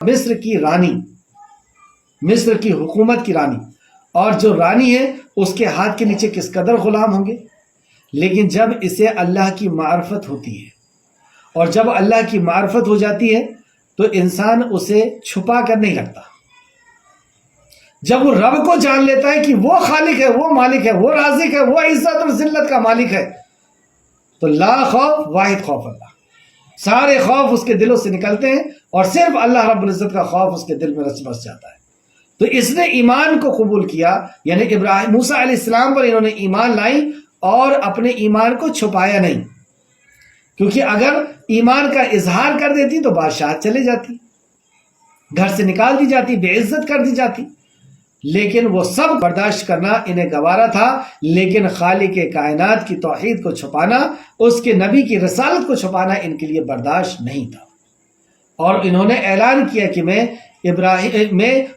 مصر کی رانی، مصر کی حکومت کی رانی، اور جو رانی ہے اس کے ہاتھ کے نیچے کس قدر غلام ہوں گے۔ لیکن جب اسے اللہ کی معرفت ہوتی ہے، اور جب اللہ کی معرفت ہو جاتی ہے تو انسان اسے چھپا کر نہیں رکھتا۔ جب وہ رب کو جان لیتا ہے کہ وہ خالق ہے، وہ مالک ہے، وہ رازق ہے، وہ عزت اور ذلت کا مالک ہے، تو لا خوف واحد خوف اللہ، سارے خوف اس کے دلوں سے نکلتے ہیں اور صرف اللہ رب العزت کا خوف اس کے دل میں رچ بس جاتا ہے۔ تو اس نے ایمان کو قبول کیا، یعنی ابراہیم موسیٰ علیہ السلام پر انہوں نے ایمان لائی اور اپنے ایمان کو چھپایا نہیں، کیونکہ اگر ایمان کا اظہار کر دیتی تو بادشاہت چلے جاتی، گھر سے نکال دی جاتی، بے عزت کر دی جاتی۔ لیکن وہ سب برداشت کرنا انہیں گوارا تھا، لیکن خالق کائنات کی توحید کو چھپانا، اس کے نبی کی رسالت کو چھپانا ان کے لیے برداشت نہیں تھا۔ اور انہوں نے اعلان کیا کہ میں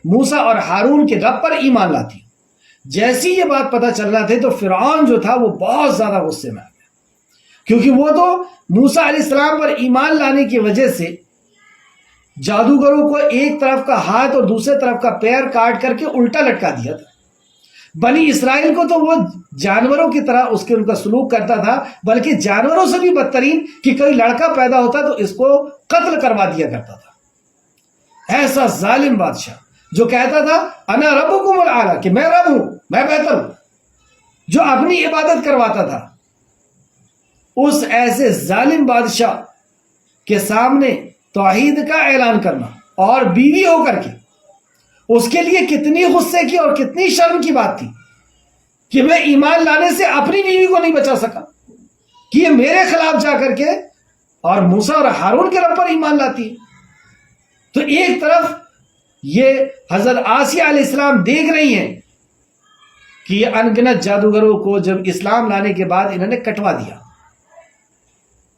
موسیٰ اور ہارون کے رب پر ایمان لاتی ہوں۔ جیسی یہ بات پتہ چلنا تھی تو فرعون جو تھا وہ بہت زیادہ غصے میں آ گیا، کیونکہ وہ تو موسیٰ علیہ السلام پر ایمان لانے کی وجہ سے جادوگروں کو ایک طرف کا ہاتھ اور دوسرے طرف کا پیر کاٹ کر کے الٹا لٹکا دیا تھا۔ بنی اسرائیل کو تو وہ جانوروں کی طرح ان کا سلوک کرتا تھا، بلکہ جانوروں سے بھی بدترین کہ کوئی لڑکا پیدا ہوتا تو اس کو قتل کروا دیا کرتا تھا۔ ایسا ظالم بادشاہ جو کہتا تھا انا ربکم الاعلی، کہ میں رب ہوں، میں بہتر ہوں، جو اپنی عبادت کرواتا تھا، اس ایسے ظالم بادشاہ کے سامنے توحید کا اعلان کرنا اور بیوی ہو کر کے اس کے لیے کتنی غصے کی اور کتنی شرم کی بات تھی کہ میں ایمان لانے سے اپنی بیوی کو نہیں بچا سکا، کہ یہ میرے خلاف جا کر کے اور موسیٰ اور ہارون کے رب پر ایمان لاتی ہے۔ تو ایک طرف یہ حضرت آسیہ علیہ السلام دیکھ رہی ہیں کہ یہ انگنت جادوگروں کو جب اسلام لانے کے بعد انہوں نے کٹوا دیا،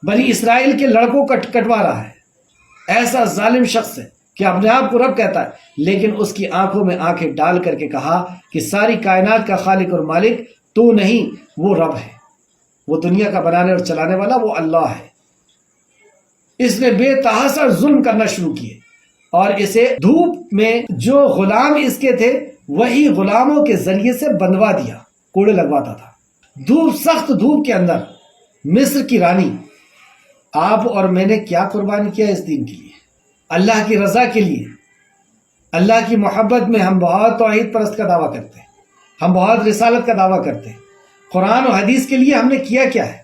بنی اسرائیل کے لڑکوں کو کٹوا رہا ہے۔ ایسا ظالم شخص ہے کہ اپنے آپ کو رب کہتا ہے، لیکن اس کی آنکھوں میں آنکھیں ڈال کر کے کہا کہ ساری کائنات کا خالق اور مالک تو نہیں، وہ رب ہے، وہ دنیا کا بنانے اور چلانے والا وہ اللہ ہے۔ اس نے بے تحاشا ظلم کرنا شروع کیے اور اسے دھوپ میں جو غلام اس کے تھے وہی غلاموں کے ذریعے سے بندوا دیا، کوڑے لگواتا تھا۔ دھوپ، سخت دھوپ کے اندر مصر کی رانی، آپ اور میں نے کیا قربانی کیا اس دین کے لیے، اللہ کی رضا کے لیے، اللہ کی محبت میں ہم بہت توحید پرست کا دعویٰ کرتے ہیں، ہم بہت رسالت کا دعویٰ کرتے ہیں۔ قرآن و حدیث کے لیے ہم نے کیا کیا ہے،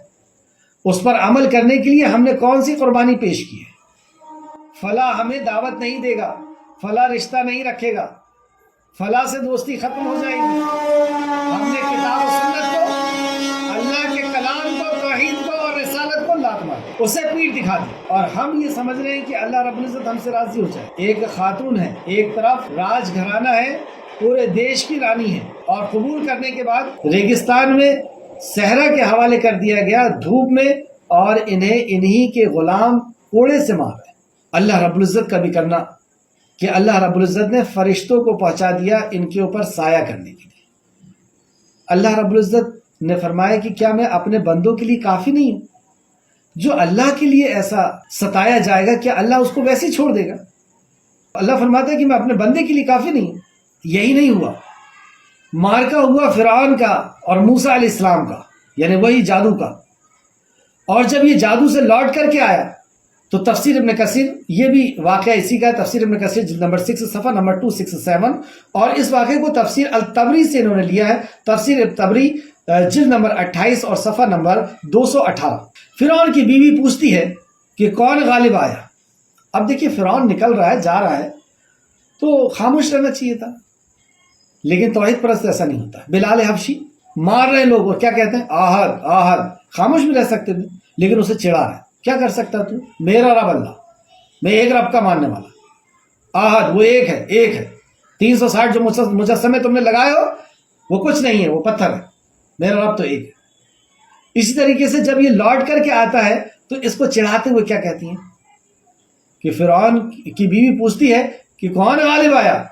اس پر عمل کرنے کے لیے ہم نے کون سی قربانی پیش کی ہے۔ فلاں ہمیں دعوت نہیں دے گا، فلاں رشتہ نہیں رکھے گا، فلاں سے دوستی ختم ہو جائے گی۔ ہم نے کتاب و سنت کو، اللہ کے کلام کو، توحید کو اور رسالت کو لات مار، اسے پیٹ دکھا دی، اور ہم یہ سمجھ رہے ہیں کہ اللہ رب العزت ہم سے راضی ہو جائے۔ ایک خاتون ہے، ایک طرف راج گھرانہ ہے، پورے دیش کی رانی ہے، اور قبول کرنے کے بعد ریگستان میں صحرا کے حوالے کر دیا گیا، دھوپ میں، اور انہی کے غلام کوڑے سے مار رہے۔ اللہ رب العزت کا بھی کرنا کہ اللہ رب العزت نے فرشتوں کو پہنچا دیا ان کے اوپر سایہ کرنے کے لیے۔ اللہ رب العزت نے فرمایا کہ کیا میں اپنے بندوں کے لیے کافی نہیں ہوں؟ جو اللہ کے لیے ایسا ستایا جائے گا کیا اللہ اس کو ویسے ہی چھوڑ دے گا؟ اللہ فرماتا ہے کہ میں اپنے بندے کے لیے کافی نہیں ہوں۔ یہی نہیں ہوا، مارکا ہوا فرعون کا اور موسیٰ علیہ السلام کا، یعنی وہی جادو کا۔ اور جب یہ جادو سے لوٹ کر کے آیا تو تفسیر ابن کثیر، یہ بھی واقعہ اسی کا ہے، تفسیر ابن کثیر جلد نمبر 6 صفحہ نمبر 267، اور اس واقعے کو تفسیر الطبری سے انہوں نے لیا ہے، تفسیر الطبری جلد نمبر 28 اور صفحہ نمبر 218۔ فرعون کی بیوی پوچھتی ہے کہ کون غالب آیا؟ اب دیکھیے فرعون نکل رہا ہے، جا رہا ہے، تو خاموش رہنا چاہیے تھا، لیکن توحید پرست ایسا نہیں ہوتا۔ بلال حبشی مار رہے لوگ، اور کیا کہتے ہیں؟ آہد آہد، خاموش بھی رہ سکتے تھے، لیکن اسے چڑھا ہے۔ کیا کر سکتا تو؟ میرا رب اللہ، میں ایک رب کا ماننے والا، آہد وہ ایک ہے، ایک ہے۔ 360 جو مجسمے تم نے لگائے ہو وہ کچھ نہیں ہے، وہ پتھر ہے، میرا رب تو ایک ہے۔ اسی طریقے سے جب یہ لوٹ کر کے آتا ہے تو اس کو چڑھاتے ہوئے کیا کہتی ہیں کہ فرعون کی بیوی پوچھتی ہے کہ کون غالب آیا؟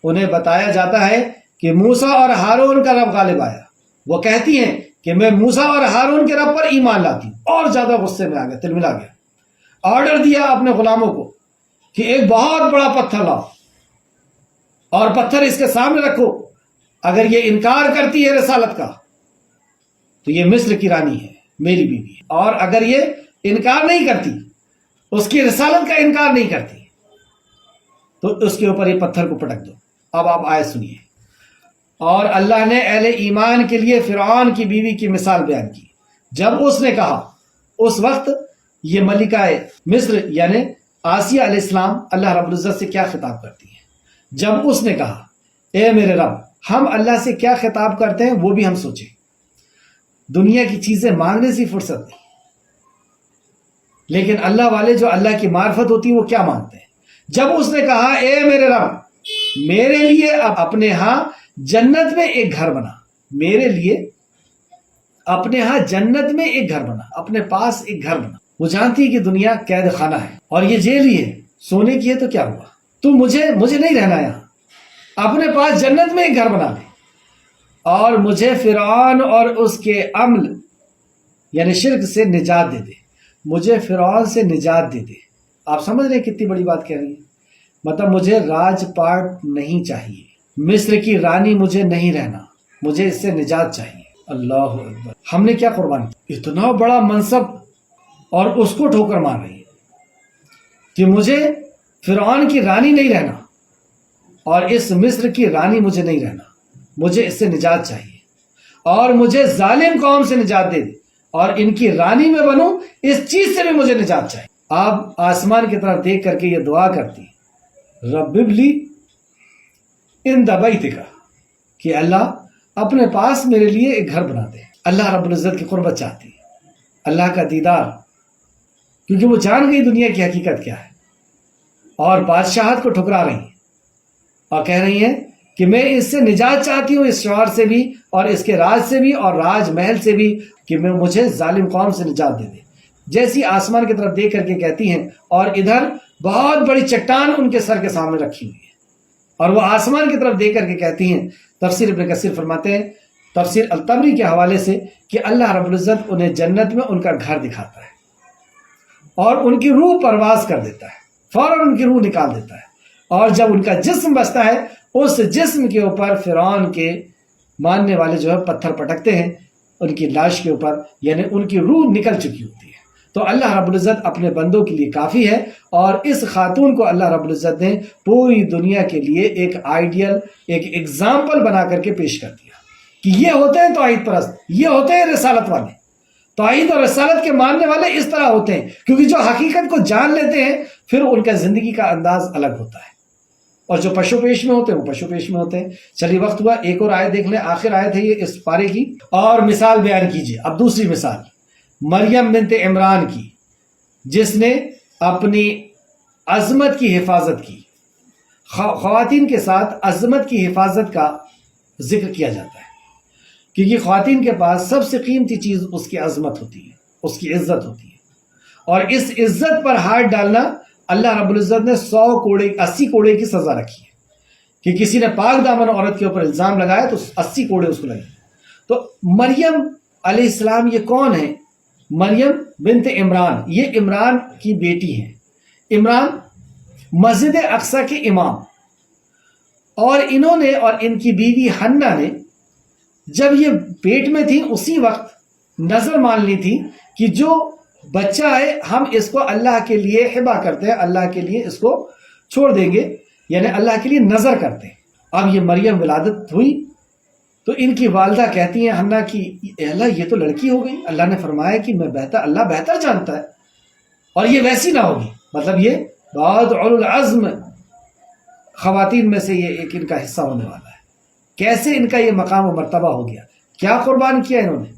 انہیں بتایا جاتا ہے کہ موسیٰ اور ہارون کا رب غالب آیا۔ وہ کہتی ہیں کہ میں موسیٰ اور ہارون کے رب پر ایمان لاتی ہوں، اور زیادہ غصے میں آ گیا، تلملا گیا۔ آرڈر دیا اپنے غلاموں کو کہ ایک بہت بڑا پتھر لاؤ اور پتھر اس کے سامنے رکھو، اگر یہ انکار کرتی ہے رسالت کا تو یہ مصر کی رانی ہے، میری بیوی ہے، اور اگر یہ انکار نہیں کرتی، اس کی رسالت کا انکار نہیں کرتی، تو اس کے اوپر یہ پتھر کو پٹک دو۔ اب آپ آیت سنیے۔ اور اللہ نے اہل ایمان کے لیے فرعون کی بیوی کی مثال بیان کی۔ جب اس نے کہا، اس وقت یہ ملکہ مصر یعنی آسیہ علیہ السلام اللہ رب العزت سے کیا خطاب کرتی ہے؟ جب اس نے کہا اے میرے رب، ہم اللہ سے کیا خطاب کرتے ہیں وہ بھی ہم سوچیں، دنیا کی چیزیں مانگنے سے فرصت نہیں، لیکن اللہ والے جو اللہ کی معرفت ہوتی ہے وہ کیا مانگتے ہیں؟ جب اس نے کہا اے میرے رب، میرے لیے اپنے ہاں جنت میں ایک گھر بنا، میرے لیے اپنے ہاں جنت میں ایک گھر بنا، اپنے پاس ایک گھر بنا۔ وہ جانتی ہے کہ دنیا قید خانہ ہے اور یہ جیل ہی ہے، سونے کی ہے تو کیا ہوا، تو مجھے نہیں رہنا یہاں، اپنے پاس جنت میں ایک گھر بنا لے، اور مجھے فرعون اور اس کے عمل یعنی شرک سے نجات دے دے، مجھے فرعون سے نجات دے دے۔ آپ سمجھ رہے ہیں کتنی بڑی بات کہہ رہی ہے؟ مطلب مجھے راج پاٹ نہیں چاہیے، مصر کی رانی مجھے نہیں رہنا، مجھے اس سے نجات چاہیے۔ اللہ اکبر، ہم نے کیا قربان کیا؟ اتنا بڑا منصب اور اس کو ٹھوکر مار رہی ہے کہ مجھے فرعون کی رانی نہیں رہنا اور اس مصر کی رانی مجھے نہیں رہنا، مجھے اس سے نجات چاہیے اور مجھے ظالم قوم سے نجات دے دے اور ان کی رانی میں بنوں، اس چیز سے بھی مجھے نجات چاہیے۔ آپ آسمان کی طرف دیکھ کر کے یہ دعا کرتی ہیں، رب ابلی ان بیتک، کہ اللہ اپنے پاس میرے لیے ایک گھر بنا دے۔ اللہ رب العزت کی قربت چاہتی ہے، اللہ کا دیدار، کیونکہ وہ جان گئی دنیا کی حقیقت کیا ہے اور بادشاہت کو ٹھکرا رہی ہیں اور کہہ رہی ہیں کہ میں اس سے نجات چاہتی ہوں، اس شوہر سے بھی اور اس کے راج سے بھی اور راج محل سے بھی، کہ میں مجھے ظالم قوم سے نجات دے دے۔ جیسی آسمان کی طرف دیکھ کر کے کہتی ہیں اور ادھر بہت بڑی چٹان ان کے سر کے سامنے رکھی ہوئی ہے اور وہ آسمان کی طرف دیکھ کر کے کہتی ہیں۔ تفسیر ابن کثیر فرماتے ہیں تفسیر الطبری کے حوالے سے کہ اللہ رب العزت انہیں جنت میں ان کا گھر دکھاتا ہے اور ان کی روح پرواز کر دیتا ہے، فوراً ان کی روح نکال دیتا ہے، اور جب ان کا جسم بستا ہے اس جسم کے اوپر فرعون کے ماننے والے جو ہے پتھر پٹکتے ہیں ان کی لاش کے اوپر، یعنی ان کی روح نکل چکی ہوتی ہے۔ تو اللہ رب العزت اپنے بندوں کے لیے کافی ہے، اور اس خاتون کو اللہ رب العزت نے پوری دنیا کے لیے ایک آئیڈیل، ایک ایگزامپل بنا کر کے پیش کر دیا کہ یہ ہوتے ہیں توحید پرست، یہ ہوتے ہیں رسالت والے، توحید اور رسالت کے ماننے والے اس طرح ہوتے ہیں، کیونکہ جو حقیقت کو جان لیتے ہیں پھر ان کا زندگی کا انداز الگ ہوتا ہے، اور جو پشو پیش میں ہوتے ہیں وہ پشو پیش میں ہوتے ہیں۔ چلیے وقت ہوا، ایک اور آیت دیکھ لیں، آخر آیت ہے یہ اس پارے کی، اور مثال بیان کیجیے۔ اب دوسری مثال مریم بنت عمران کی، جس نے اپنی عظمت کی حفاظت کی۔ خواتین کے ساتھ عظمت کی حفاظت کا ذکر کیا جاتا ہے کیونکہ خواتین کے پاس سب سے قیمتی چیز اس کی عظمت ہوتی ہے، اس کی عزت ہوتی ہے، اور اس عزت پر ہاتھ ڈالنا اللہ رب العزت نے 80 کوڑے کی سزا رکھی ہے کہ کسی نے پاک دامن عورت کے اوپر الزام لگایا تو 80 کوڑے اس کو لگے۔ تو مریم علیہ السلام یہ کون ہے؟ مریم بنت عمران، یہ عمران کی بیٹی ہیں۔ عمران مسجد اقصی کے امام، اور انہوں نے اور ان کی بیوی حنہ نے جب یہ پیٹ میں تھی اسی وقت نظر مان لی تھی کہ جو بچہ ہے ہم اس کو اللہ کے لیے ہبہ کرتے ہیں، اللہ کے لیے اس کو چھوڑ دیں گے، یعنی اللہ کے لیے نظر کرتے ہیں۔ اب یہ مریم ولادت ہوئی تو ان کی والدہ کہتی ہیں حنہ کی، اے اللہ یہ تو لڑکی ہو گئی، اللہ نے فرمایا کہ اللہ بہتر جانتا ہے اور یہ ویسی نہ ہوگی، مطلب یہ بہت اولو العزم خواتین میں سے یہ ایک ان کا حصہ ہونے والا ہے۔ کیسے ان کا یہ مقام و مرتبہ ہو گیا؟ کیا قربان کیا انہوں نے؟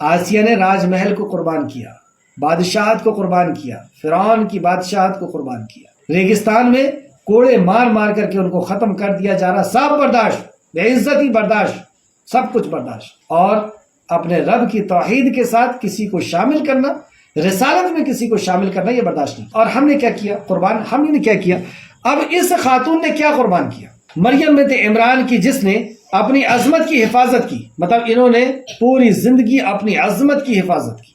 آسیہ نے راج محل کو قربان کیا، بادشاہت کو قربان کیا، فرعون کی بادشاہت کو قربان کیا، ریگستان میں کوڑے مار مار کر کے ان کو ختم کر دیا جا رہا، سب برداشت، بے عزتی برداشت، سب کچھ برداشت، اور اپنے رب کی توحید کے ساتھ کسی کو شامل کرنا، رسالت میں کسی کو شامل کرنا، یہ برداشت نہیں۔ اور ہم نے کیا کیا؟ قربان ہم نے کیا کیا؟ اب اس خاتون نے کیا قربان کیا؟ مریم بنت عمران کی، جس نے اپنی عظمت کی حفاظت کی، مطلب انہوں نے پوری زندگی اپنی عظمت کی حفاظت کی۔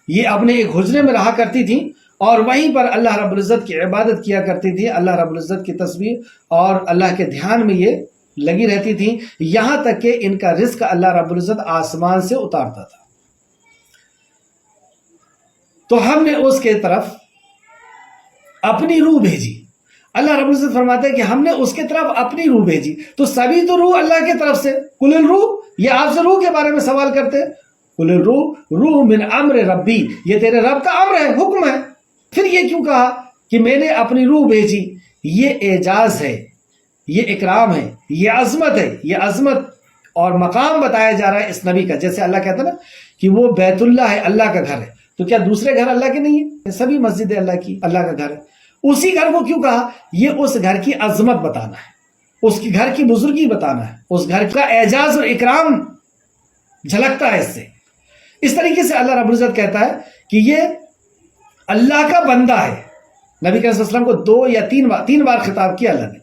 یہ اپنے ایک حجرے میں رہا کرتی تھی اور وہیں پر اللہ رب العزت کی عبادت کیا کرتی تھی، اللہ رب العزت کی تسبیح اور اللہ کے دھیان میں یہ لگی رہتی تھی، یہاں تک کہ ان کا رزق اللہ رب العزت آسمان سے اتارتا تھا۔ تو ہم نے اس کے طرف اپنی روح بھیجی۔ اللہ رب العزت فرماتا ہے کہ ہم نے اس کے طرف اپنی روح بھیجی، تو سبھی تو روح اللہ کی طرف سے۔ قل الروح، یہ آپ سے روح کے بارے میں سوال کرتے ہیں، قل الروح روح من امر ربی، یہ تیرے رب کا امر ہے، حکم ہے۔ پھر یہ کیوں کہا کہ میں نے اپنی روح بھیجی؟ یہ اعجاز ہے، یہ اکرام ہے، یہ عظمت ہے، یہ عظمت اور مقام بتایا جا رہا ہے اس نبی کا۔ جیسے اللہ کہتا ہے نا کہ وہ بیت اللہ ہے، اللہ کا گھر ہے، تو کیا دوسرے گھر اللہ کے نہیں ہیں؟ سبھی مسجد اللہ کی، اللہ کا گھر ہے۔ اسی گھر کو کیوں کہا؟ یہ اس گھر کی عظمت بتانا ہے، اس کی گھر کی بزرگی بتانا ہے، اس گھر کا اعجاز اور اکرام جھلکتا ہے اس سے۔ اس طریقے سے اللہ رب العزت کہتا ہے کہ یہ اللہ کا بندہ ہے۔ نبی کریم صلی اللہ علیہ وسلم کو 2 یا 3 بار خطاب کیا اللہ نے،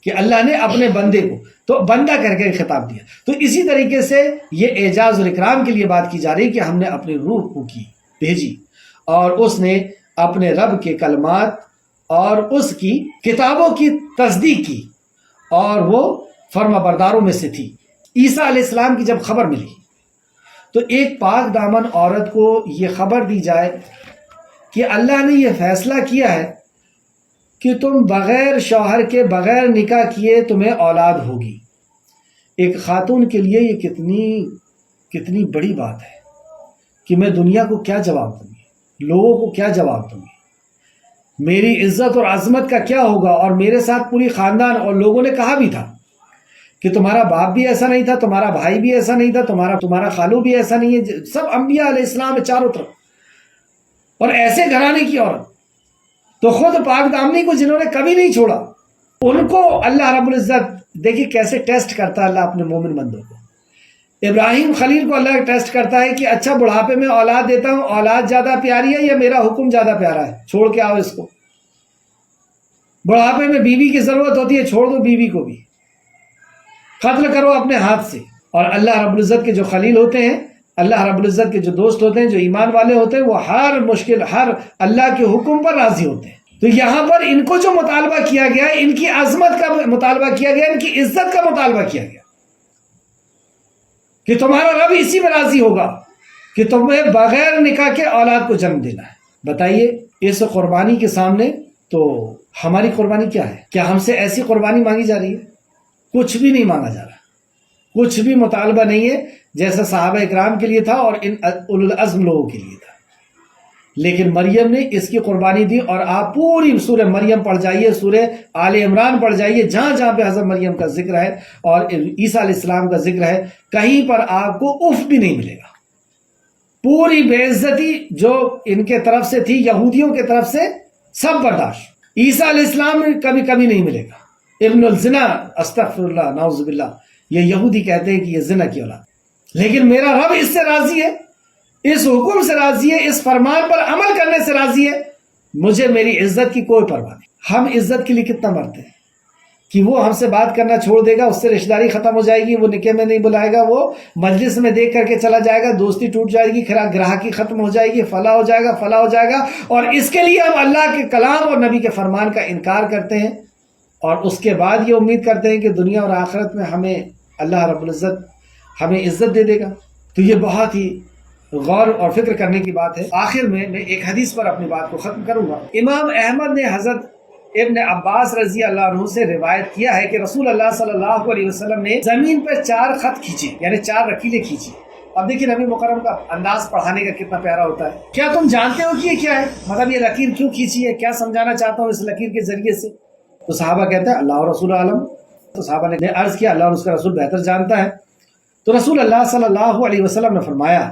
کہ اللہ نے اپنے بندے کو تو بندہ کر کے خطاب دیا۔ تو اسی طریقے سے یہ اعجاز اور اکرام کے لیے بات کی جا رہی ہے کہ ہم نے اپنی روح کو کی بھیجی، اور اس نے اپنے رب کے کلمات اور اس کی کتابوں کی تصدیق کی اور وہ فرما برداروں میں سے تھی۔ عیسیٰ علیہ السلام کی جب خبر ملی تو ایک پاک دامن عورت کو یہ خبر دی جائے کہ اللہ نے یہ فیصلہ کیا ہے کہ تم بغیر شوہر کے بغیر نکاح کیے تمہیں اولاد ہوگی، ایک خاتون کے لیے یہ کتنی بڑی بات ہے کہ میں دنیا کو کیا جواب دوں گی، لوگوں کو کیا جواب دوں گی، میری عزت اور عظمت کا کیا ہوگا۔ اور میرے ساتھ پوری خاندان اور لوگوں نے کہا بھی تھا کہ تمہارا باپ بھی ایسا نہیں تھا، تمہارا بھائی بھی ایسا نہیں تھا، تمہارا خالو بھی ایسا نہیں ہے، سب انبیاء علیہ السلام چاروں طرف، اور ایسے گھرانے کی عورت۔ تو خود پاک دامنی کو جنہوں نے کبھی نہیں چھوڑا، ان کو اللہ رب العزت دیکھیے کیسے ٹیسٹ کرتا ہے اللہ اپنے مومن بندوں کو۔ ابراہیم خلیل کو اللہ ٹیسٹ کرتا ہے کہ اچھا بڑھاپے میں اولاد دیتا ہوں، اولاد زیادہ پیاری ہے یا میرا حکم زیادہ پیارا ہے، چھوڑ کے آؤ اس کو۔ بڑھاپے میں بیوی کی ضرورت ہوتی ہے، چھوڑ دو بیوی کو بھی، قتل کرو اپنے ہاتھ سے۔ اور اللہ رب العزت کے جو خلیل ہوتے ہیں، اللہ رب العزت کے جو دوست ہوتے ہیں، جو ایمان والے ہوتے ہیں، وہ ہر مشکل، ہر اللہ کے حکم پر راضی ہوتے ہیں۔ تو یہاں پر ان کو جو مطالبہ کیا گیا ہے، ان کی عظمت کا مطالبہ کیا گیا، ان کی عزت کا مطالبہ کیا گیا کہ تمہارا رب اسی میں راضی ہوگا کہ تمہیں بغیر نکاح کے اولاد کو جنم دینا ہے۔ بتائیے اس قربانی کے سامنے تو ہماری قربانی کیا ہے؟ کیا ہم سے ایسی قربانی مانگی جا رہی ہے؟ کچھ بھی نہیں مانگا جا رہا، کچھ بھی مطالبہ نہیں ہے جیسا صحابہ اکرام کے لیے تھا اور ان اولو العزم لوگوں کے لیے تھا۔ لیکن مریم نے اس کی قربانی دی، اور آپ پوری سورہ مریم پڑھ جائیے، سورہ آل عمران پڑھ جائیے، جہاں جہاں پہ حضرت مریم کا ذکر ہے اور عیسیٰ علیہ السلام کا ذکر ہے، کہیں پر آپ کو اف بھی نہیں ملے گا۔ پوری بے عزتی جو ان کے طرف سے تھی، یہودیوں کے طرف سے، سب برداشت۔ عیسیٰ علیہ السلام کبھی کبھی نہیں ملے گا، ابن الزنا، استغفر اللہ، نعوذ باللہ، یہ یہودی کہتے ہیں کہ یہ زنا کی اولاد۔ لیکن میرا رب اس سے راضی ہے، اس حکم سے راضی ہے، اس فرمان پر عمل کرنے سے راضی ہے، مجھے میری عزت کی کوئی پرواہ نہیں۔ ہم عزت کے لیے کتنا مرتے ہیں کہ وہ ہم سے بات کرنا چھوڑ دے گا، اس سے رشتہ داری ختم ہو جائے گی، وہ نکاح میں نہیں بلائے گا، وہ مجلس میں دیکھ کر کے چلا جائے گا، دوستی ٹوٹ جائے گی، گراہکی ختم ہو جائے گی، فلاح ہو جائے گا، فلاح ہو جائے گا، اور اس کے لیے ہم اللہ کے کلام اور نبی کے فرمان کا انکار کرتے ہیں، اور اس کے بعد یہ امید کرتے ہیں کہ دنیا اور آخرت میں ہمیں اللہ رب العزت ہمیں عزت دے دے گا۔ تو یہ بہت ہی غور اور فکر کرنے کی بات ہے۔ آخر میں ایک حدیث پر اپنی بات کو ختم کروں گا۔ امام احمد نے حضرت ابن عباس رضی اللہ عنہ سے روایت کیا ہے کہ رسول اللہ صلی اللہ علیہ وسلم نے زمین پر 4 خط کھینچے، یعنی 4 لکیریں کھینچی۔ اب دیکھیں نبی مکرم کا انداز پڑھانے کا کتنا پیارا ہوتا ہے۔ کیا تم جانتے ہو کہ یہ کیا ہے؟ مطلب یہ لکیر کیوں کھینچی ہے، کیا سمجھانا چاہتا ہوں اس لکیر کے ذریعے سے؟ تو صحابہ کہتے ہیں اللہ و رسول عالم۔ تو صحابہ نے عرض کیا اللہ اور اس کا رسول بہتر جانتا ہے۔ تو رسول اللہ صلی اللہ علیہ وسلم نے فرمایا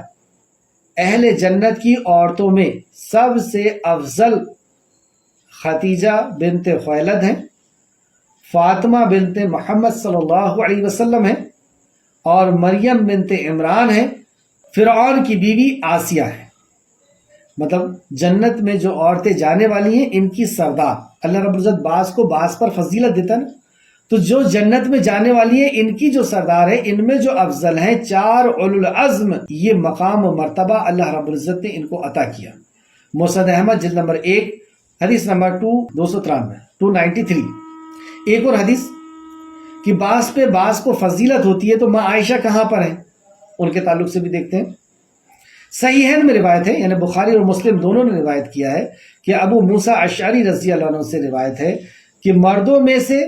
اہل جنت کی عورتوں میں سب سے افضل خدیجہ بنت خویلد ہیں، فاطمہ بنت محمد صلی اللہ علیہ وسلم ہیں، اور مریم بنت عمران ہیں، فرعون کی بیوی آسیہ ہے۔ مطلب جنت میں جو عورتیں جانے والی ہیں ان کی سردار، اللہ رب العزت بعض کو بعض پر فضیلت دیتا ہے، تو جو جنت میں جانے والی ہیں ان کی جو سردار ہے، ان میں جو افضل ہیں 4 اولو العزم، یہ مقام و مرتبہ اللہ رب العزت نے ان کو عطا کیا۔ مسند احمد جلد نمبر 1 حدیث نمبر 293 ایک اور حدیث کہ بعض پہ بعض کو فضیلت ہوتی ہے، تو ماں عائشہ کہاں پر ہیں، ان کے تعلق سے بھی دیکھتے ہیں۔ صحیحین میں روایت ہے، یعنی بخاری اور مسلم دونوں نے روایت کیا ہے کہ ابو موسیٰ اشعری رضی اللہ عنہ سے روایت ہے کہ مردوں میں سے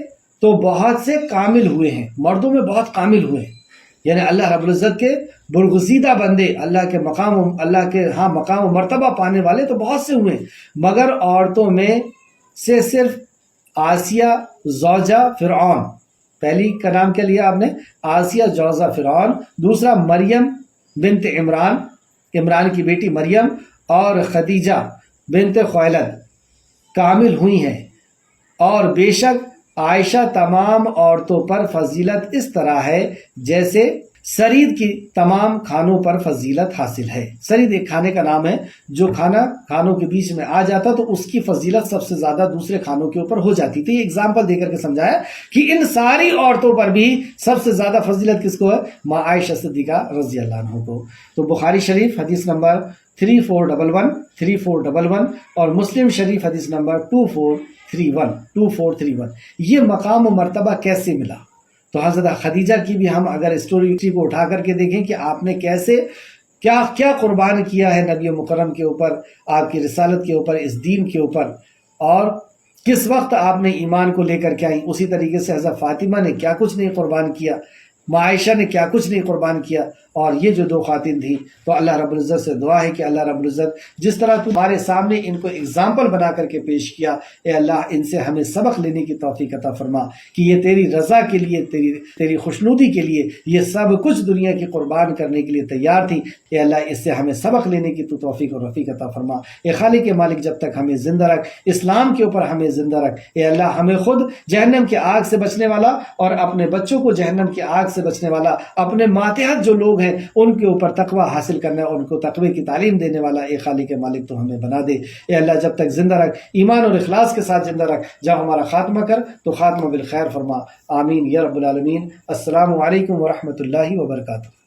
تو بہت سے کامل ہوئے ہیں، مردوں میں بہت کامل ہوئے ہیں، یعنی اللہ رب العزت کے برگزیدہ بندے، اللہ کے ہاں مقام و مرتبہ پانے والے تو بہت سے ہوئے ہیں، مگر عورتوں میں سے صرف آسیہ زوجہ فرعون، پہلی کا نام کیا لیا آپ نے؟ آسیہ زوجہ فرعون، دوسرا مریم بنت عمران کی بیٹی مریم، اور خدیجہ بنت خویلد کامل ہوئی ہیں، اور بے شک عائشہ تمام عورتوں پر فضیلت اس طرح ہے جیسے سرید کی تمام کھانوں پر فضیلت حاصل ہے۔ سرید ایک کھانے کا نام ہے جو کھانا کھانوں کے بیچ میں آ جاتا تو اس کی فضیلت سب سے زیادہ دوسرے کھانوں کے اوپر ہو جاتی تھی۔ یہ اگزامپل دے کر کے سمجھایا کہ ان ساری عورتوں پر بھی سب سے زیادہ فضیلت کس کو ہے؟ ماں عائشہ صدیقہ رضی اللہ عنہ کو۔ تو بخاری شریف حدیث نمبر 3411 اور مسلم شریف حدیث نمبر 2431 یہ مقام و مرتبہ کیسے ملا؟ تو حضرت خدیجہ کی بھی ہم اگر اسٹوری کو اٹھا کر کے دیکھیں کہ آپ نے کیسے کیا قربان کیا ہے نبی مکرم کے اوپر، آپ کی رسالت کے اوپر، اس دین کے اوپر، اور کس وقت آپ نے ایمان کو لے کر کے آئیں، اسی طریقے سے حضرت فاطمہ نے کیا کچھ نہیں قربان کیا، ماں عائشہ نے کیا کچھ نہیں قربان کیا، اور یہ جو دو خواتین تھیں۔ تو اللہ رب العزت سے دعا ہے کہ اللہ رب العزت جس طرح تمہارے سامنے ان کو اگزامپل بنا کر کے پیش کیا، اے اللہ ان سے ہمیں سبق لینے کی توفیق عطا فرما کہ یہ تیری رضا کے لیے، تیری خوشنودی کے لیے یہ سب کچھ دنیا کی قربان کرنے کے لیے تیار تھی۔ اے اللہ اس سے ہمیں سبق لینے کی تو توفیق اور رفیق عطا فرما۔ اے خالق کے مالک جب تک ہمیں زندہ رکھ، اسلام کے اوپر ہمیں زندہ رکھ۔ اے اللہ ہمیں خود جہنم کی آگ سے بچنے والا اور اپنے بچوں کو جہنم کی آگ سے بچنے والا، اپنے ماتحت جو لوگ ہیں ان کے اوپر تقوی حاصل کرنا، ان کو تقوی کی تعلیم دینے والا اے خالق مالک تو ہمیں بنا دے۔ اے اللہ جب تک زندہ رکھ، ایمان اور اخلاص کے ساتھ زندہ رکھ، جب ہمارا خاتمہ کر تو خاتمہ بالخیر فرما، آمین یا رب العالمین۔ السلام علیکم ورحمۃ اللہ وبرکاتہ۔